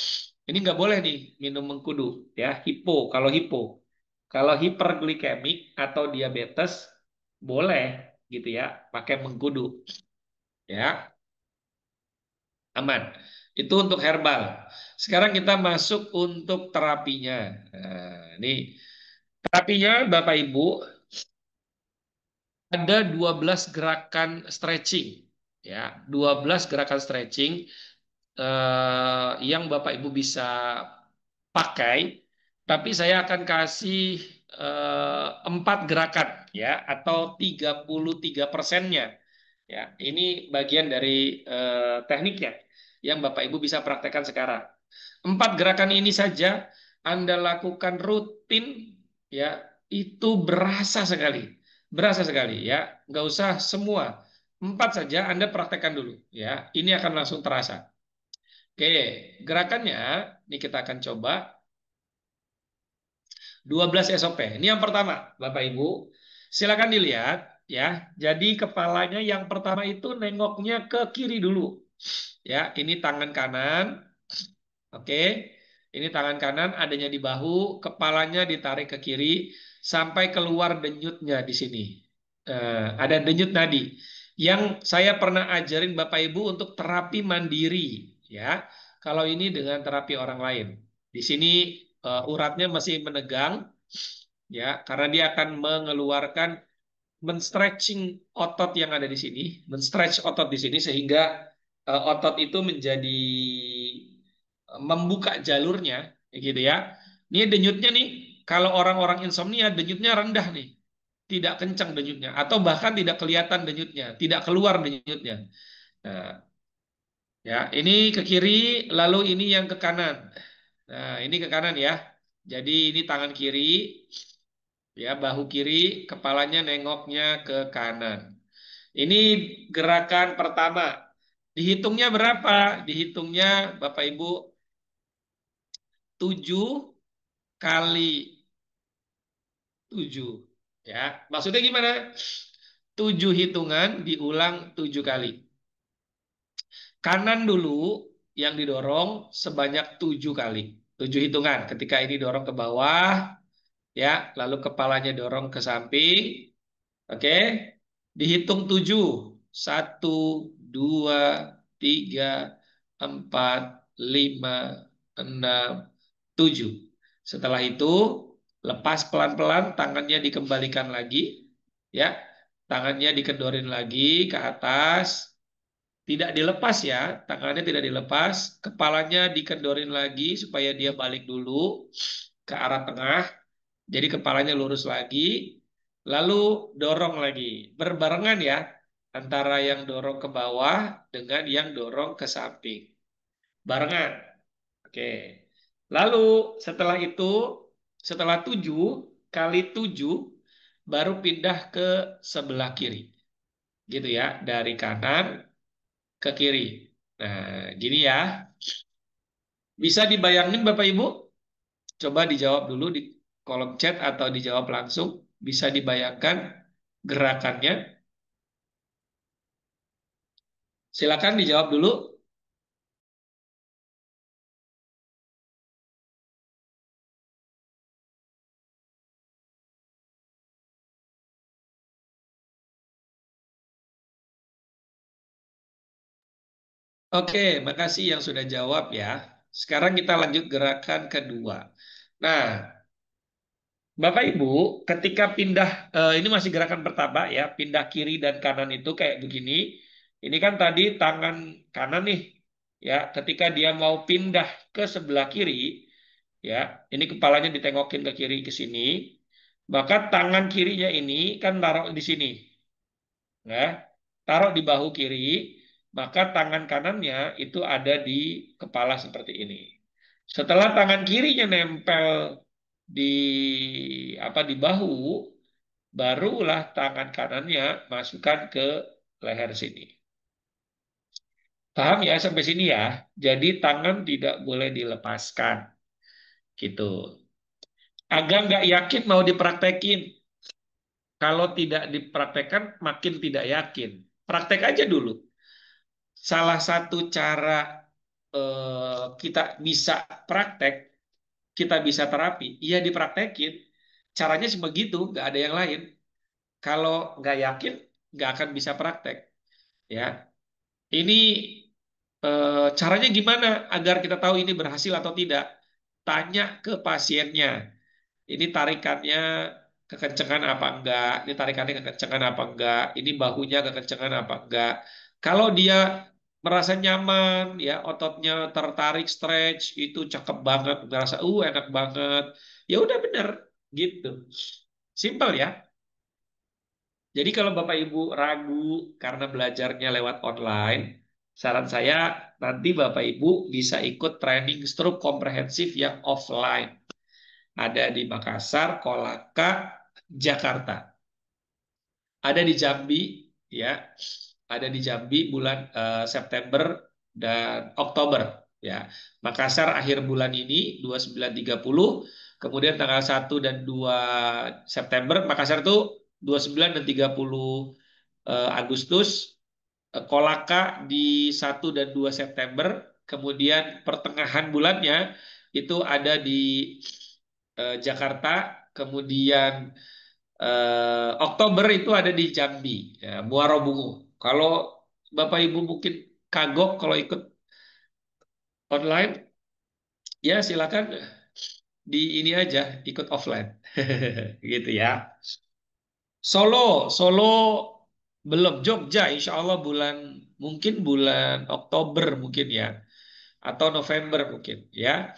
ini nggak boleh nih minum mengkudu ya, hipo. Kalau hipo, kalau hiperglikemik atau diabetes boleh gitu ya, pakai mengkudu ya, aman. Itu untuk herbal. Sekarang kita masuk untuk terapinya. Nah, ini terapinya Bapak Ibu ada 12 gerakan stretching ya, 12 gerakan stretching yang Bapak Ibu bisa pakai, tapi saya akan kasih 4 gerakan ya atau 33%-nya. Ya, ini bagian dari tekniknya yang Bapak Ibu bisa praktekkan sekarang. 4 gerakan ini saja Anda lakukan rutin ya, itu berasa sekali ya, nggak usah semua. 4 saja Anda praktekkan dulu ya, ini akan langsung terasa. Oke, gerakannya ini kita akan coba 12 SOP. Ini yang pertama, Bapak Ibu. Silakan dilihat ya. Jadi kepalanya yang pertama itu nengoknya ke kiri dulu. Ya, ini tangan kanan. Oke. Ini tangan kanan adanya di bahu, kepalanya ditarik ke kiri sampai keluar denyutnya di sini. Ada denyut nadi yang saya pernah ajarin Bapak Ibu untuk terapi mandiri ya. Kalau ini dengan terapi orang lain. Di sini uratnya masih menegang ya, karena dia akan mengeluarkan men-stretching otot yang ada di sini, men-stretch otot di sini sehingga otot itu menjadi membuka jalurnya gitu ya. Ini denyutnya nih. kalau orang-orang insomnia denyutnya rendah nih, tidak kencang denyutnya, atau bahkan tidak kelihatan denyutnya, tidak keluar denyutnya. Nah, ya, ini ke kiri, lalu ini yang ke kanan. Nah, ini ke kanan ya. Jadi ini tangan kiri, ya bahu kiri, kepalanya nengoknya ke kanan. Ini gerakan pertama. Dihitungnya berapa? Dihitungnya Bapak Ibu 7 kali 7. Ya, maksudnya gimana? 7 hitungan diulang 7 kali. Kanan dulu yang didorong sebanyak 7 kali. 7 hitungan. Ketika ini dorong ke bawah, ya, lalu kepalanya dorong ke samping. Oke, dihitung 7. 1, 2, 3, 4, 5, 6, 7. Setelah itu lepas pelan-pelan, tangannya dikembalikan lagi, ya, tangannya dikendorin lagi ke atas, tidak dilepas ya, tangannya tidak dilepas, kepalanya dikendorin lagi supaya dia balik dulu ke arah tengah. Jadi kepalanya lurus lagi, lalu dorong lagi. Berbarengan ya, antara yang dorong ke bawah dengan yang dorong ke samping. Barengan. Oke. Lalu setelah itu, setelah 7 kali 7, baru pindah ke sebelah kiri. Gitu ya, dari kanan ke kiri. Nah, gini ya. Bisa dibayangin Bapak Ibu? Coba dijawab dulu di kolom chat atau dijawab langsung. Bisa dibayangkan gerakannya? Silakan dijawab dulu. Oke, makasih yang sudah jawab ya. Sekarang kita lanjut gerakan kedua. Nah, Bapak Ibu, ketika pindah, ini masih gerakan pertama ya, pindah kiri dan kanan itu kayak begini. Ini kan tadi tangan kanan nih, ya. Ketika dia mau pindah ke sebelah kiri, ya, ini kepalanya ditengokin ke kiri ke sini, maka tangan kirinya ini kan taruh di sini, ya, taruh di bahu kiri, maka tangan kanannya itu ada di kepala seperti ini. Setelah tangan kirinya nempel di di bahu, barulah tangan kanannya masukkan ke leher sini. Paham ya sampai sini ya? Jadi tangan tidak boleh dilepaskan, gitu. Agak nggak yakin mau dipraktekin. Kalau tidak dipraktekkan makin tidak yakin. Praktek aja dulu. Salah satu cara kita bisa praktek, kita bisa terapi, iya dipraktekin. Caranya sih begitu, nggak ada yang lain. Kalau nggak yakin, nggak akan bisa praktek. Ya, ini caranya gimana agar kita tahu ini berhasil atau tidak? Tanya ke pasiennya. Ini tarikannya kekencengan apa enggak? Ini tarikannya kekencengan apa enggak? Ini bahunya kekencengan apa enggak? Kalau dia merasa nyaman, ya ototnya tertarik, stretch, itu cakep banget, merasa enak banget. Ya udah bener, gitu. Simpel ya. Jadi kalau Bapak Ibu ragu karena belajarnya lewat online, saran saya nanti Bapak Ibu bisa ikut training stroke komprehensif yang offline. Ada di Makassar, Kolaka, Jakarta. Ada di Jambi, ya. Ada di Jambi bulan September dan Oktober, ya. Makassar akhir bulan ini 29-30, kemudian tanggal 1 dan 2 September Makassar tuh 29 dan 30 Agustus, Kolaka di 1 dan 2 September, kemudian pertengahan bulannya itu ada di Jakarta, kemudian Oktober itu ada di Jambi, ya, Muaro Bungu. Kalau Bapak Ibu mungkin kagok kalau ikut online, ya silakan di ini aja ikut offline, gitu ya. Solo belum. Jogja, insya Allah mungkin bulan Oktober mungkin ya, atau November mungkin ya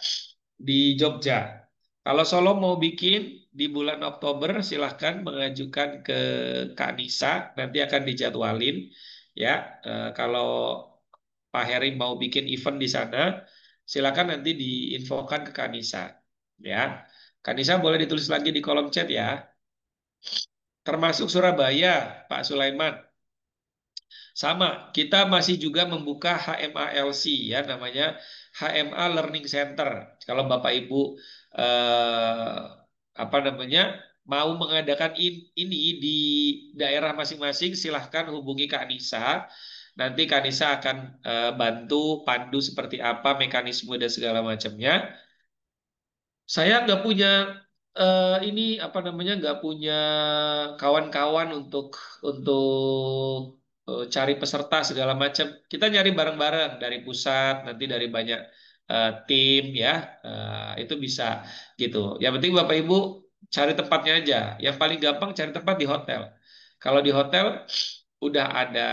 di Jogja. Kalau Solo mau bikin di bulan Oktober, silahkan mengajukan ke Kak Nisa, nanti akan dijadwalin. Ya, kalau Pak Heri mau bikin event di sana, silakan nanti diinfokan ke Kak Nisa. Ya, Kak Nisa boleh ditulis lagi di kolom chat ya. Termasuk Surabaya, Pak Sulaiman. Sama, kita masih juga membuka HMALC ya, namanya HMA Learning Center. Kalau Bapak Ibu apa namanya mau mengadakan ini di daerah masing-masing, silahkan hubungi Kak Nisa. Nanti Kak Nisa akan bantu pandu seperti apa mekanisme dan segala macamnya. Saya nggak punya ini apa namanya nggak punya kawan-kawan untuk cari peserta segala macam. Kita nyari bareng-bareng dari pusat, nanti dari banyak tim ya. Itu bisa gitu. Yang penting Bapak Ibu cari tempatnya aja. Yang paling gampang cari tempat di hotel. Kalau di hotel udah ada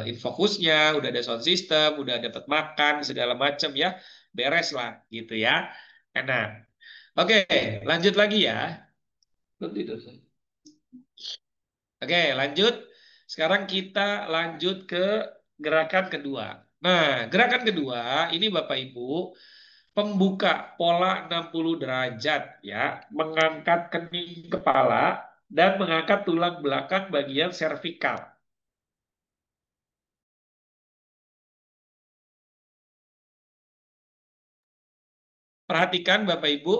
infokusnya, udah ada sound system, udah dapat makan segala macam ya, beres lah gitu ya. Enak. Oke, lanjut lagi ya. Oke, lanjut. Sekarang kita lanjut ke gerakan kedua. Nah, gerakan kedua ini Bapak Ibu pembuka pola 60 derajat ya, mengangkat kening kepala dan mengangkat tulang belakang bagian servikal. Perhatikan Bapak Ibu,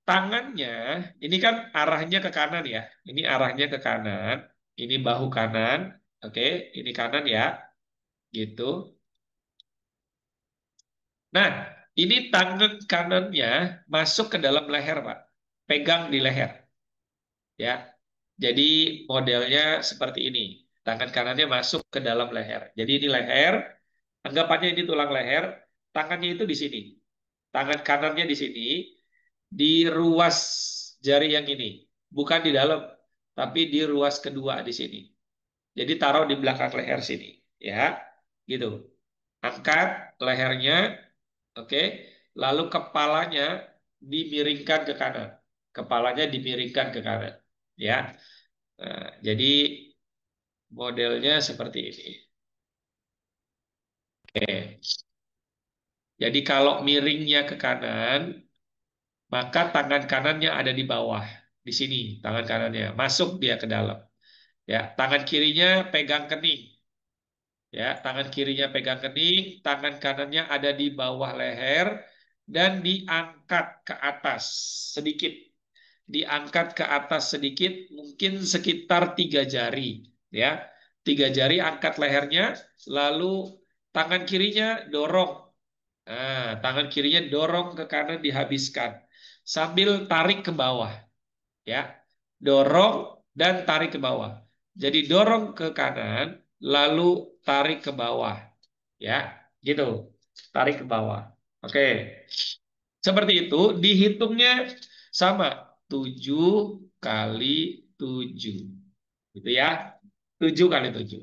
tangannya ini kan arahnya ke kanan ya. Ini arahnya ke kanan, ini bahu kanan. Oke, ini kanan ya, gitu. Nah, ini tangan kanannya masuk ke dalam leher, Pak. Pegang di leher, ya. Jadi modelnya seperti ini. Tangan kanannya masuk ke dalam leher. Jadi ini leher, anggapannya ini tulang leher, tangannya itu di sini. Tangan kanannya di sini, di ruas jari yang ini. Bukan di dalam, tapi di ruas kedua di sini. Jadi taruh di belakang leher sini, ya. Gitu. Angkat lehernya. Oke, lalu kepalanya dimiringkan ke kanan. Kepalanya dimiringkan ke kanan. Ya, nah, jadi modelnya seperti ini. Oke, jadi kalau miringnya ke kanan, maka tangan kanannya ada di bawah. Di sini, tangan kanannya. Masuk dia ke dalam. Ya, tangan kirinya pegang kening. Ya, tangan kirinya pegang kening, tangan kanannya ada di bawah leher dan diangkat ke atas sedikit. Diangkat ke atas sedikit, mungkin sekitar 3 jari, ya. 3 jari angkat lehernya, lalu tangan kirinya dorong. Nah, tangan kirinya dorong ke kanan dihabiskan sambil tarik ke bawah, ya. Dorong dan tarik ke bawah. Jadi dorong ke kanan, lalu tarik ke bawah, ya, gitu. Tarik ke bawah. Oke. Seperti itu, dihitungnya sama. 7 kali 7. Gitu ya. 7 kali 7.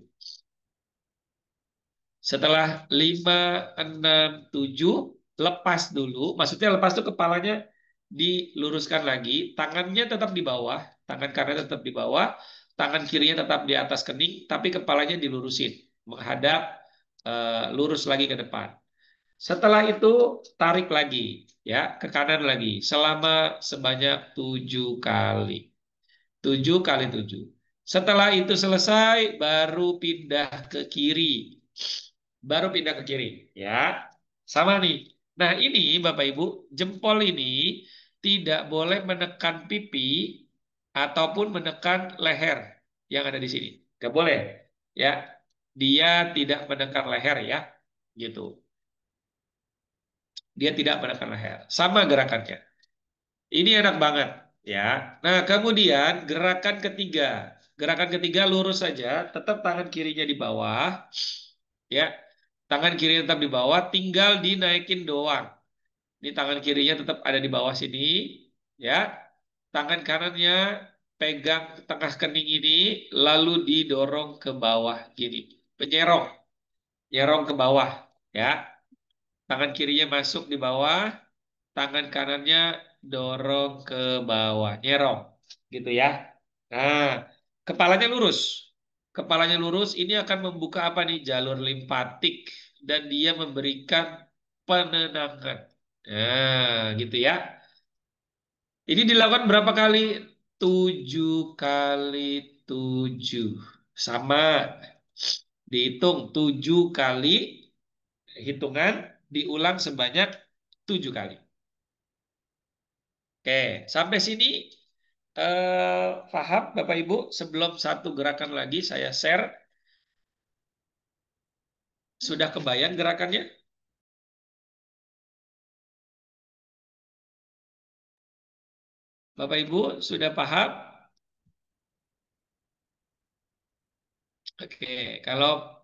Setelah 5, 6, 7, lepas dulu. Maksudnya lepas itu kepalanya diluruskan lagi. Tangannya tetap di bawah. Tangan kanan tetap di bawah. Tangan kirinya tetap di atas kening. Tapi kepalanya dilurusin. Menghadap lurus lagi ke depan. Setelah itu tarik lagi ya ke kanan lagi selama sebanyak 7 kali. 7 kali 7. Setelah itu selesai baru pindah ke kiri. Baru pindah ke kiri ya. Sama nih. Nah, ini Bapak Ibu, jempol ini tidak boleh menekan pipi ataupun menekan leher yang ada di sini. Gak boleh ya. Dia tidak menekan leher ya. Gitu. Dia tidak menekan leher. Sama gerakannya. Ini enak banget, ya. Nah, kemudian gerakan ketiga. Gerakan ketiga lurus saja, tetap tangan kirinya di bawah, ya. Tangan kiri tetap di bawah, tinggal dinaikin doang. Ini tangan kirinya tetap ada di bawah sini, ya. Tangan kanannya pegang tengah kening ini, lalu didorong ke bawah gini. Penyerong, nyerong ke bawah, ya. Tangan kirinya masuk di bawah, tangan kanannya dorong ke bawah, nyerong, gitu ya. Nah, kepalanya lurus. Kepalanya lurus, ini akan membuka apa nih? Jalur limfatik dan dia memberikan penenangan. Nah, gitu ya. Ini dilakukan berapa kali? 7 kali 7. Sama. Dihitung 7 kali, hitungan diulang sebanyak 7 kali. Oke, sampai sini paham Bapak Ibu? Sebelum satu gerakan lagi saya share, sudah kebayang gerakannya? Bapak Ibu sudah paham? Oke, kalau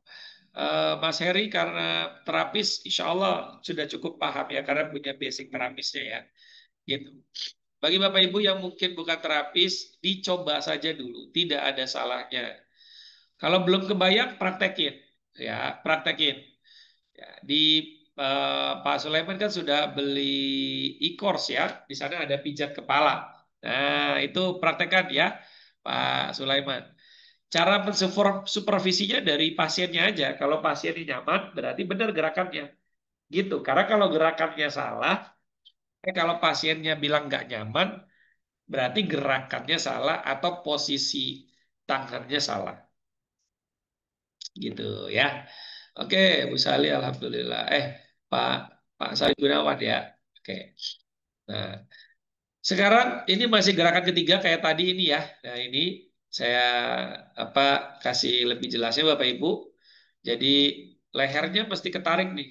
Mas Heri karena terapis, insya Allah sudah cukup paham ya karena punya basic terapisnya ya. Gitu. Bagi Bapak Ibu yang mungkin bukan terapis, dicoba saja dulu, tidak ada salahnya. Kalau belum kebayang, praktekin, ya praktekin. Ya, di Pak Sulaiman kan sudah beli e-course ya, di sana ada pijat kepala. Nah, itu praktekkan ya, Pak Sulaiman. Cara mensupervisinya dari pasiennya aja. Kalau pasiennya nyaman, berarti benar gerakannya. Gitu. Karena kalau gerakannya salah, kalau pasiennya bilang nggak nyaman, berarti gerakannya salah atau posisi tangannya salah. Gitu ya. Oke, Bu Sali, Alhamdulillah. Pak Pak Sali Gunawan ya. Oke. Nah, sekarang ini masih gerakan ketiga kayak tadi ini ya. Nah, ini saya apa kasih lebih jelasnya Bapak Ibu. Jadi lehernya mesti ketarik nih,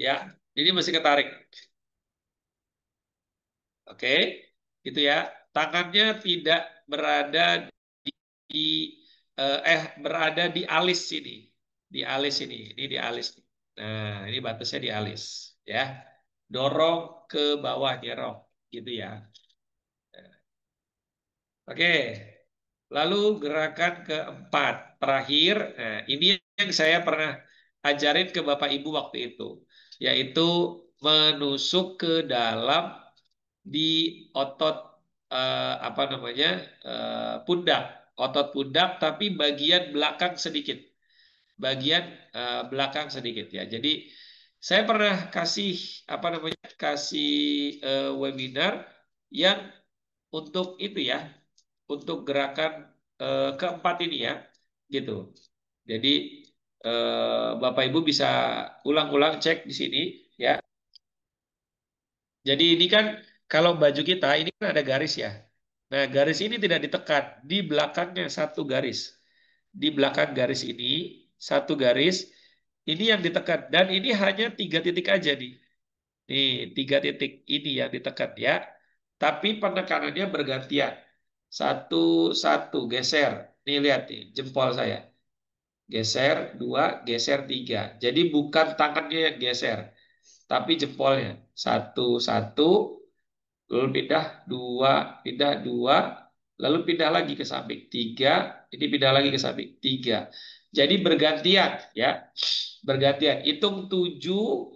ya. Ini mesti ketarik. Oke, gitu ya. Tangannya tidak berada di berada di alis sini. Di alis ini. Ini di alis nih. Nah, ini batasnya di alis, ya. Dorong ke bawah, nyerong, gitu ya. Oke. Lalu gerakan keempat, terakhir. Nah, ini yang saya pernah ajarin ke Bapak Ibu waktu itu, yaitu menusuk ke dalam di otot apa namanya pundak, otot pundak, tapi bagian belakang sedikit, bagian belakang sedikit ya. Jadi saya pernah kasih apa namanya kasih webinar yang untuk itu ya, untuk gerakan keempat ini ya, gitu. Jadi Bapak Ibu bisa ulang-ulang cek di sini ya. Jadi ini kan kalau baju kita ini kan ada garis ya. Nah, garis ini tidak ditekan, di belakangnya satu garis. Di belakang garis ini satu garis, ini yang ditekan dan ini hanya 3 titik aja nih. Nih, 3 titik ini yang ditekan ya. Tapi penekanannya bergantian. Satu, satu, geser. Nih lihat nih, jempol saya. Geser, dua, geser, tiga. Jadi bukan tangannya yang geser, tapi jempolnya. Satu, satu, lalu pindah dua, lalu pindah lagi ke samping tiga, ini pindah lagi ke samping tiga. Jadi bergantian ya, bergantian. Hitung 7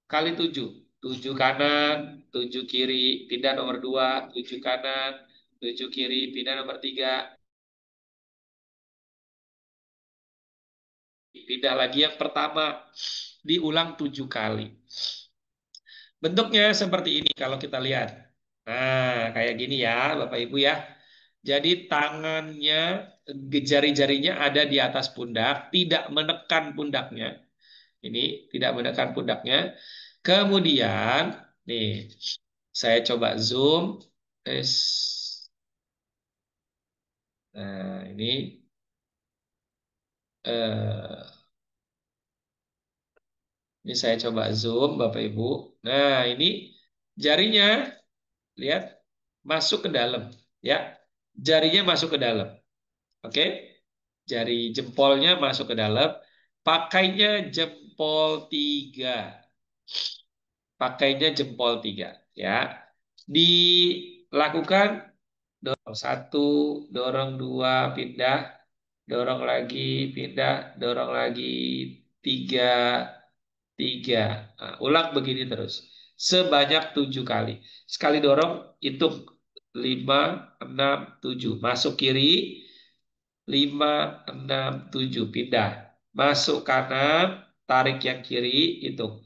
kali 7, 7 kanan, 7 kiri, pindah nomor dua, 7 kanan, 7 kiri, pindah nomor tiga, pindah lagi yang pertama, diulang 7 kali. Bentuknya seperti ini kalau kita lihat. Nah, kayak gini ya, Bapak Ibu ya. Jadi tangannya, jari-jarinya ada di atas pundak, tidak menekan pundaknya. Ini tidak menekan pundaknya. Kemudian, nih, saya coba zoom. Tes. Nah, eh, ini saya coba zoom, Bapak Ibu. Nah, ini jarinya, lihat, masuk ke dalam, ya. Jarinya masuk ke dalam. Oke, jari jempolnya masuk ke dalam. Pakainya jempol tiga. Pakainya jempol tiga. Ya, dilakukan dorong satu, dorong dua, pindah, dorong lagi, pindah, dorong lagi tiga, tiga. Nah, ulang begini terus. Sebanyak 7 kali. Sekali dorong, hitung 5, 6, 7. Masuk kiri, 5, 6, 7. Pindah. Masuk kanan, tarik yang kiri, hitung.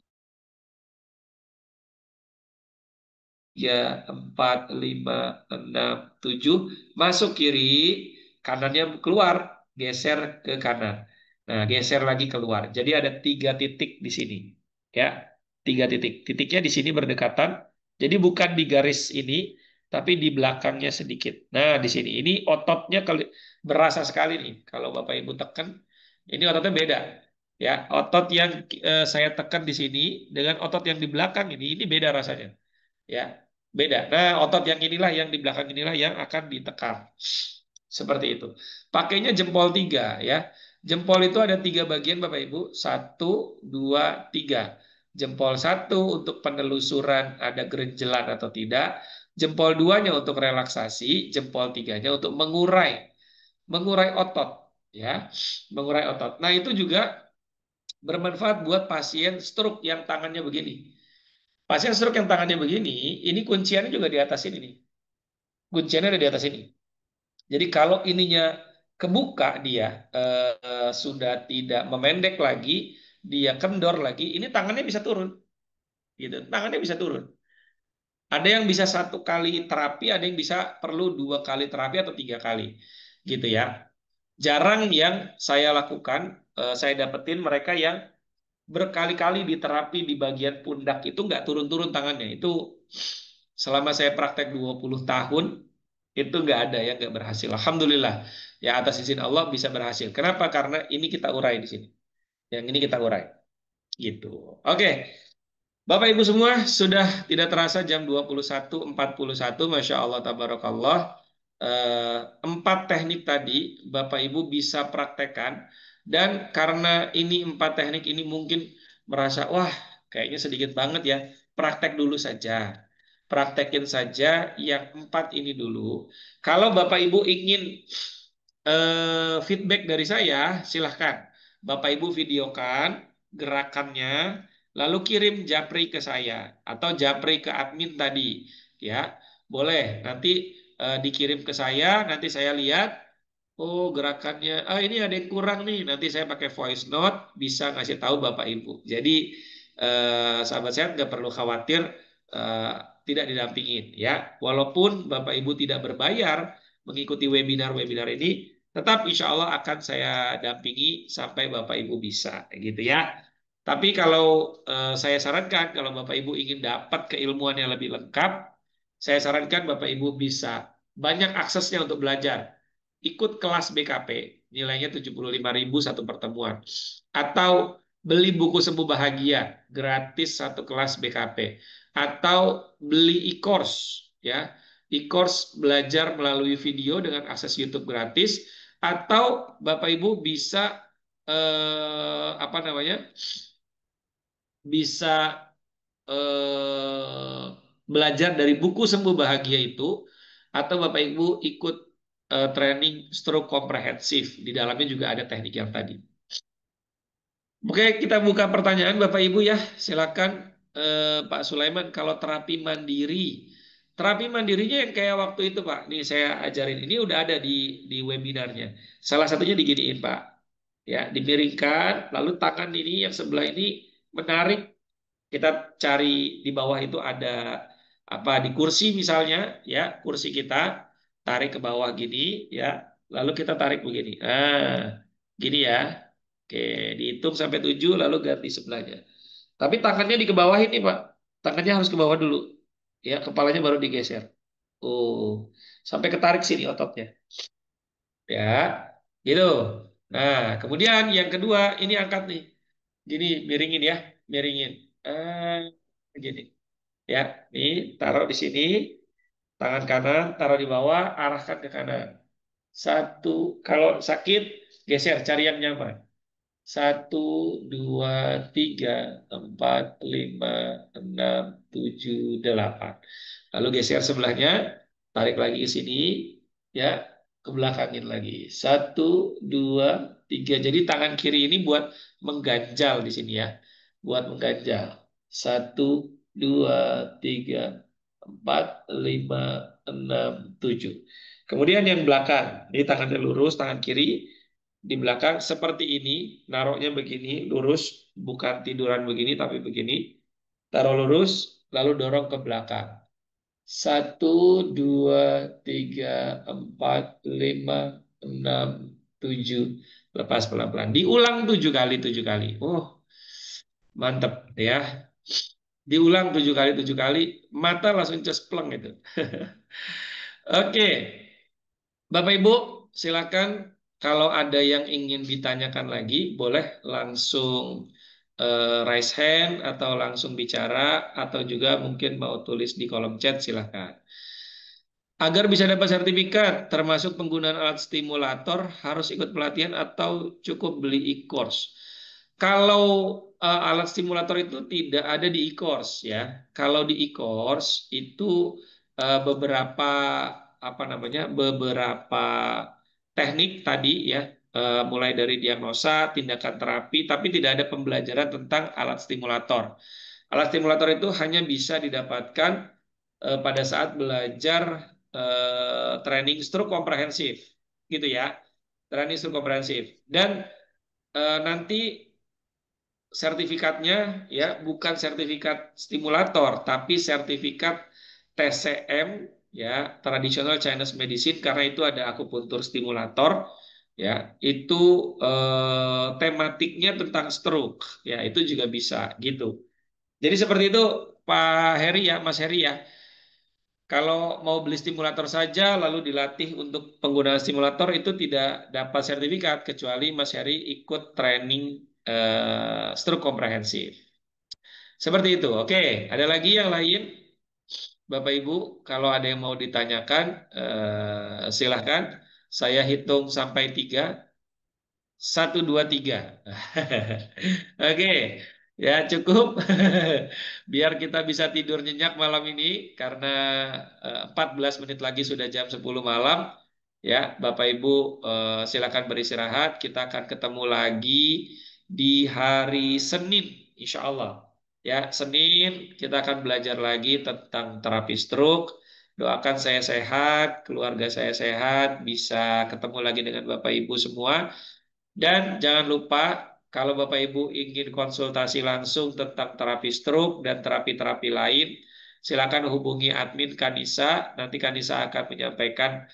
3, 4, 5, 6, 7. Masuk kiri, kanannya keluar, geser ke kanan. Nah, geser lagi keluar. Jadi ada 3 titik di sini. Ya, 3 titik. Titiknya di sini berdekatan. Jadi bukan di garis ini, tapi di belakangnya sedikit. Nah, di sini. Ini ototnya berasa sekali nih. Kalau Bapak Ibu tekan, ini ototnya beda. Ya, otot yang saya tekan di sini dengan otot yang di belakang ini beda rasanya. Ya, beda. Nah, otot yang inilah yang di belakang inilah yang akan ditekan. Seperti itu. Pakainya jempol 3 ya. Jempol itu ada 3 bagian Bapak Ibu. 1, 2, 3. Jempol 1 untuk penelusuran ada gerenjelan atau tidak. Jempol 2-nya untuk relaksasi. Jempol 3-nya untuk mengurai. Mengurai otot. Ya, mengurai otot. Nah, itu juga bermanfaat buat pasien stroke yang tangannya begini. Pasien stroke yang tangannya begini, ini kunciannya juga di atas ini nih. Kunciannya ada di atas ini. Jadi kalau ininya kebuka dia sudah tidak memendek lagi, dia kendor lagi, ini tangannya bisa turun, gitu. Tangannya bisa turun. Ada yang bisa 1 kali terapi, ada yang bisa perlu 2 kali terapi atau 3 kali, gitu ya. Jarang yang saya lakukan, saya dapetin mereka yang berkali-kali diterapi di bagian pundak itu nggak turun-turun tangannya. Itu selama saya praktek 20 tahun, itu nggak ada yang nggak berhasil. Alhamdulillah. Ya atas izin Allah bisa berhasil. Kenapa? Karena ini kita urai di sini. Yang ini kita urai. Gitu. Oke. Bapak Ibu semua sudah tidak terasa jam 21.41. Masya Allah, tabarakallah. 4 teknik tadi Bapak Ibu bisa praktekkan. Dan karena ini 4 teknik ini mungkin merasa, wah kayaknya sedikit banget ya. Praktek dulu saja. Praktekin saja yang 4 ini dulu. Kalau Bapak Ibu ingin feedback dari saya, silahkan. Bapak Ibu videokan gerakannya, lalu kirim japri ke saya atau japri ke admin tadi, ya boleh. Nanti dikirim ke saya, nanti saya lihat. Oh gerakannya, ini ada yang kurang nih. Nanti saya pakai voice note, bisa ngasih tahu Bapak Ibu. Jadi sahabat saya nggak perlu khawatir eh, tidak didampingin, ya. Walaupun Bapak Ibu tidak berbayar mengikuti webinar-webinar ini, tetap insya Allah akan saya dampingi sampai Bapak Ibu bisa, gitu ya. Tapi kalau saya sarankan, kalau Bapak Ibu ingin dapat keilmuan yang lebih lengkap, saya sarankan Bapak Ibu bisa banyak aksesnya untuk belajar. Ikut kelas BKP, nilainya 75.000 satu pertemuan. Atau beli buku Sembuh Bahagia, gratis satu kelas BKP. Atau beli e-course, ya. E-course belajar melalui video dengan akses YouTube gratis. Atau Bapak Ibu bisa apa namanya? Bisa eh, belajar dari buku Sembuh Bahagia itu, atau Bapak Ibu ikut training stroke komprehensif. Di dalamnya juga ada teknik yang tadi. Oke, kita buka pertanyaan Bapak Ibu ya. Silakan Pak Sulaiman, kalau terapi mandirinya yang kayak waktu itu Pak, nih saya ajarin ini udah ada di webinarnya. Salah satunya diginiin Pak, ya dimiringkan, lalu tangan ini yang sebelah ini menarik. Kita cari di bawah itu ada apa di kursi misalnya, ya kursi kita tarik ke bawah gini, ya lalu kita tarik begini, gini ya. Oke, dihitung sampai 7 lalu ganti sebelahnya. Tapi tangannya di ke bawah ini Pak, tangannya harus ke bawah dulu, ya kepalanya baru digeser. Oh, sampai ketarik sini ototnya, ya gitu. Nah kemudian yang kedua ini angkat nih, gini miringin ya, miringin. Gini. Ya, nih taruh di sini, tangan kanan taruh di bawah, arahkan ke kanan. Satu, kalau sakit geser, cari yang nyaman. 1, 2, 3, 4, 5, 6, 7, 8. Lalu geser sebelahnya, tarik lagi ke sini, ya, ke belakangin lagi. 1, 2, 3. Jadi tangan kiri ini buat mengganjal di sini ya. buat mengganjal. 1, 2, 3, 4, 5, 6, 7. Kemudian yang belakang, ini tangannya lurus, tangan kiri di belakang seperti ini, naruhnya begini, lurus, bukan tiduran begini tapi begini. Taruh lurus, lalu dorong ke belakang. 1, 2, 3, 4, 5, 6, 7. Lepas pelan-pelan. Diulang 7 kali, 7 kali. Oh, mantep ya. Diulang 7 kali, 7 kali. Mata langsung cespleng itu. Oke. Bapak Ibu, silakan kalau ada yang ingin ditanyakan lagi, boleh langsung raise hand atau langsung bicara atau juga mungkin mau tulis di kolom chat, silakan. Agar bisa dapat sertifikat, termasuk penggunaan alat stimulator, harus ikut pelatihan atau cukup beli e-course. Kalau alat stimulator itu tidak ada di e-course ya. Kalau di e-course itu beberapa apa namanya beberapa teknik tadi ya, mulai dari diagnosa, tindakan terapi, tapi tidak ada pembelajaran tentang alat stimulator. Alat stimulator itu hanya bisa didapatkan pada saat belajar training stroke komprehensif, gitu ya, training stroke komprehensif. Dan nanti sertifikatnya ya bukan sertifikat stimulator, tapi sertifikat TCM ya, Traditional Chinese Medicine, karena itu ada akupuntur stimulator ya, itu tematiknya tentang stroke ya, itu juga bisa gitu. Jadi seperti itu Pak Heri ya, Mas Heri ya. Kalau mau beli stimulator saja lalu dilatih untuk penggunaan stimulator itu tidak dapat sertifikat kecuali Mas Heri ikut training stroke komprehensif. Seperti itu. Oke, ada lagi yang lain? Bapak Ibu, kalau ada yang mau ditanyakan, silahkan. Saya hitung sampai 3. 1, 2, 3. Oke, ya cukup. Biar kita bisa tidur nyenyak malam ini karena 14 menit lagi sudah jam 10 malam. Ya, Bapak Ibu silakan beristirahat. Kita akan ketemu lagi di hari Senin, insya Allah. Ya, Senin kita akan belajar lagi tentang terapi stroke. Doakan saya sehat, keluarga saya sehat, bisa ketemu lagi dengan Bapak Ibu semua. Dan jangan lupa kalau Bapak Ibu ingin konsultasi langsung tentang terapi stroke dan terapi-terapi lain, silakan hubungi admin Kanisa. Nanti Kanisa akan menyampaikan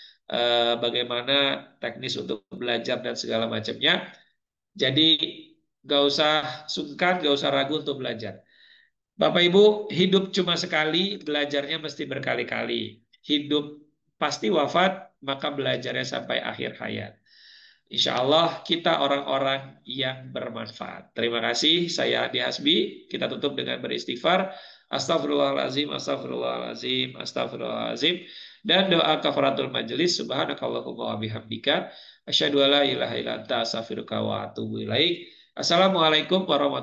bagaimana teknis untuk belajar dan segala macamnya. Jadi gak usah sungkan, gak usah ragu untuk belajar. Bapak Ibu, hidup cuma sekali, belajarnya mesti berkali-kali. Hidup pasti wafat, maka belajarnya sampai akhir hayat. Insya Allah kita orang-orang yang bermanfaat. Terima kasih, saya Adi Hasbi. Kita tutup dengan beristighfar. Astagfirullahaladzim, astagfirullahaladzim, astagfirullahaladzim. Dan doa kafaratul majelis. Subhanakallahumma wa bihamdika. Asyhadu alla ilaha illa anta astaghfiruka wa atubu ilaik. Assalamualaikum warahmatullahi wabarakatuh.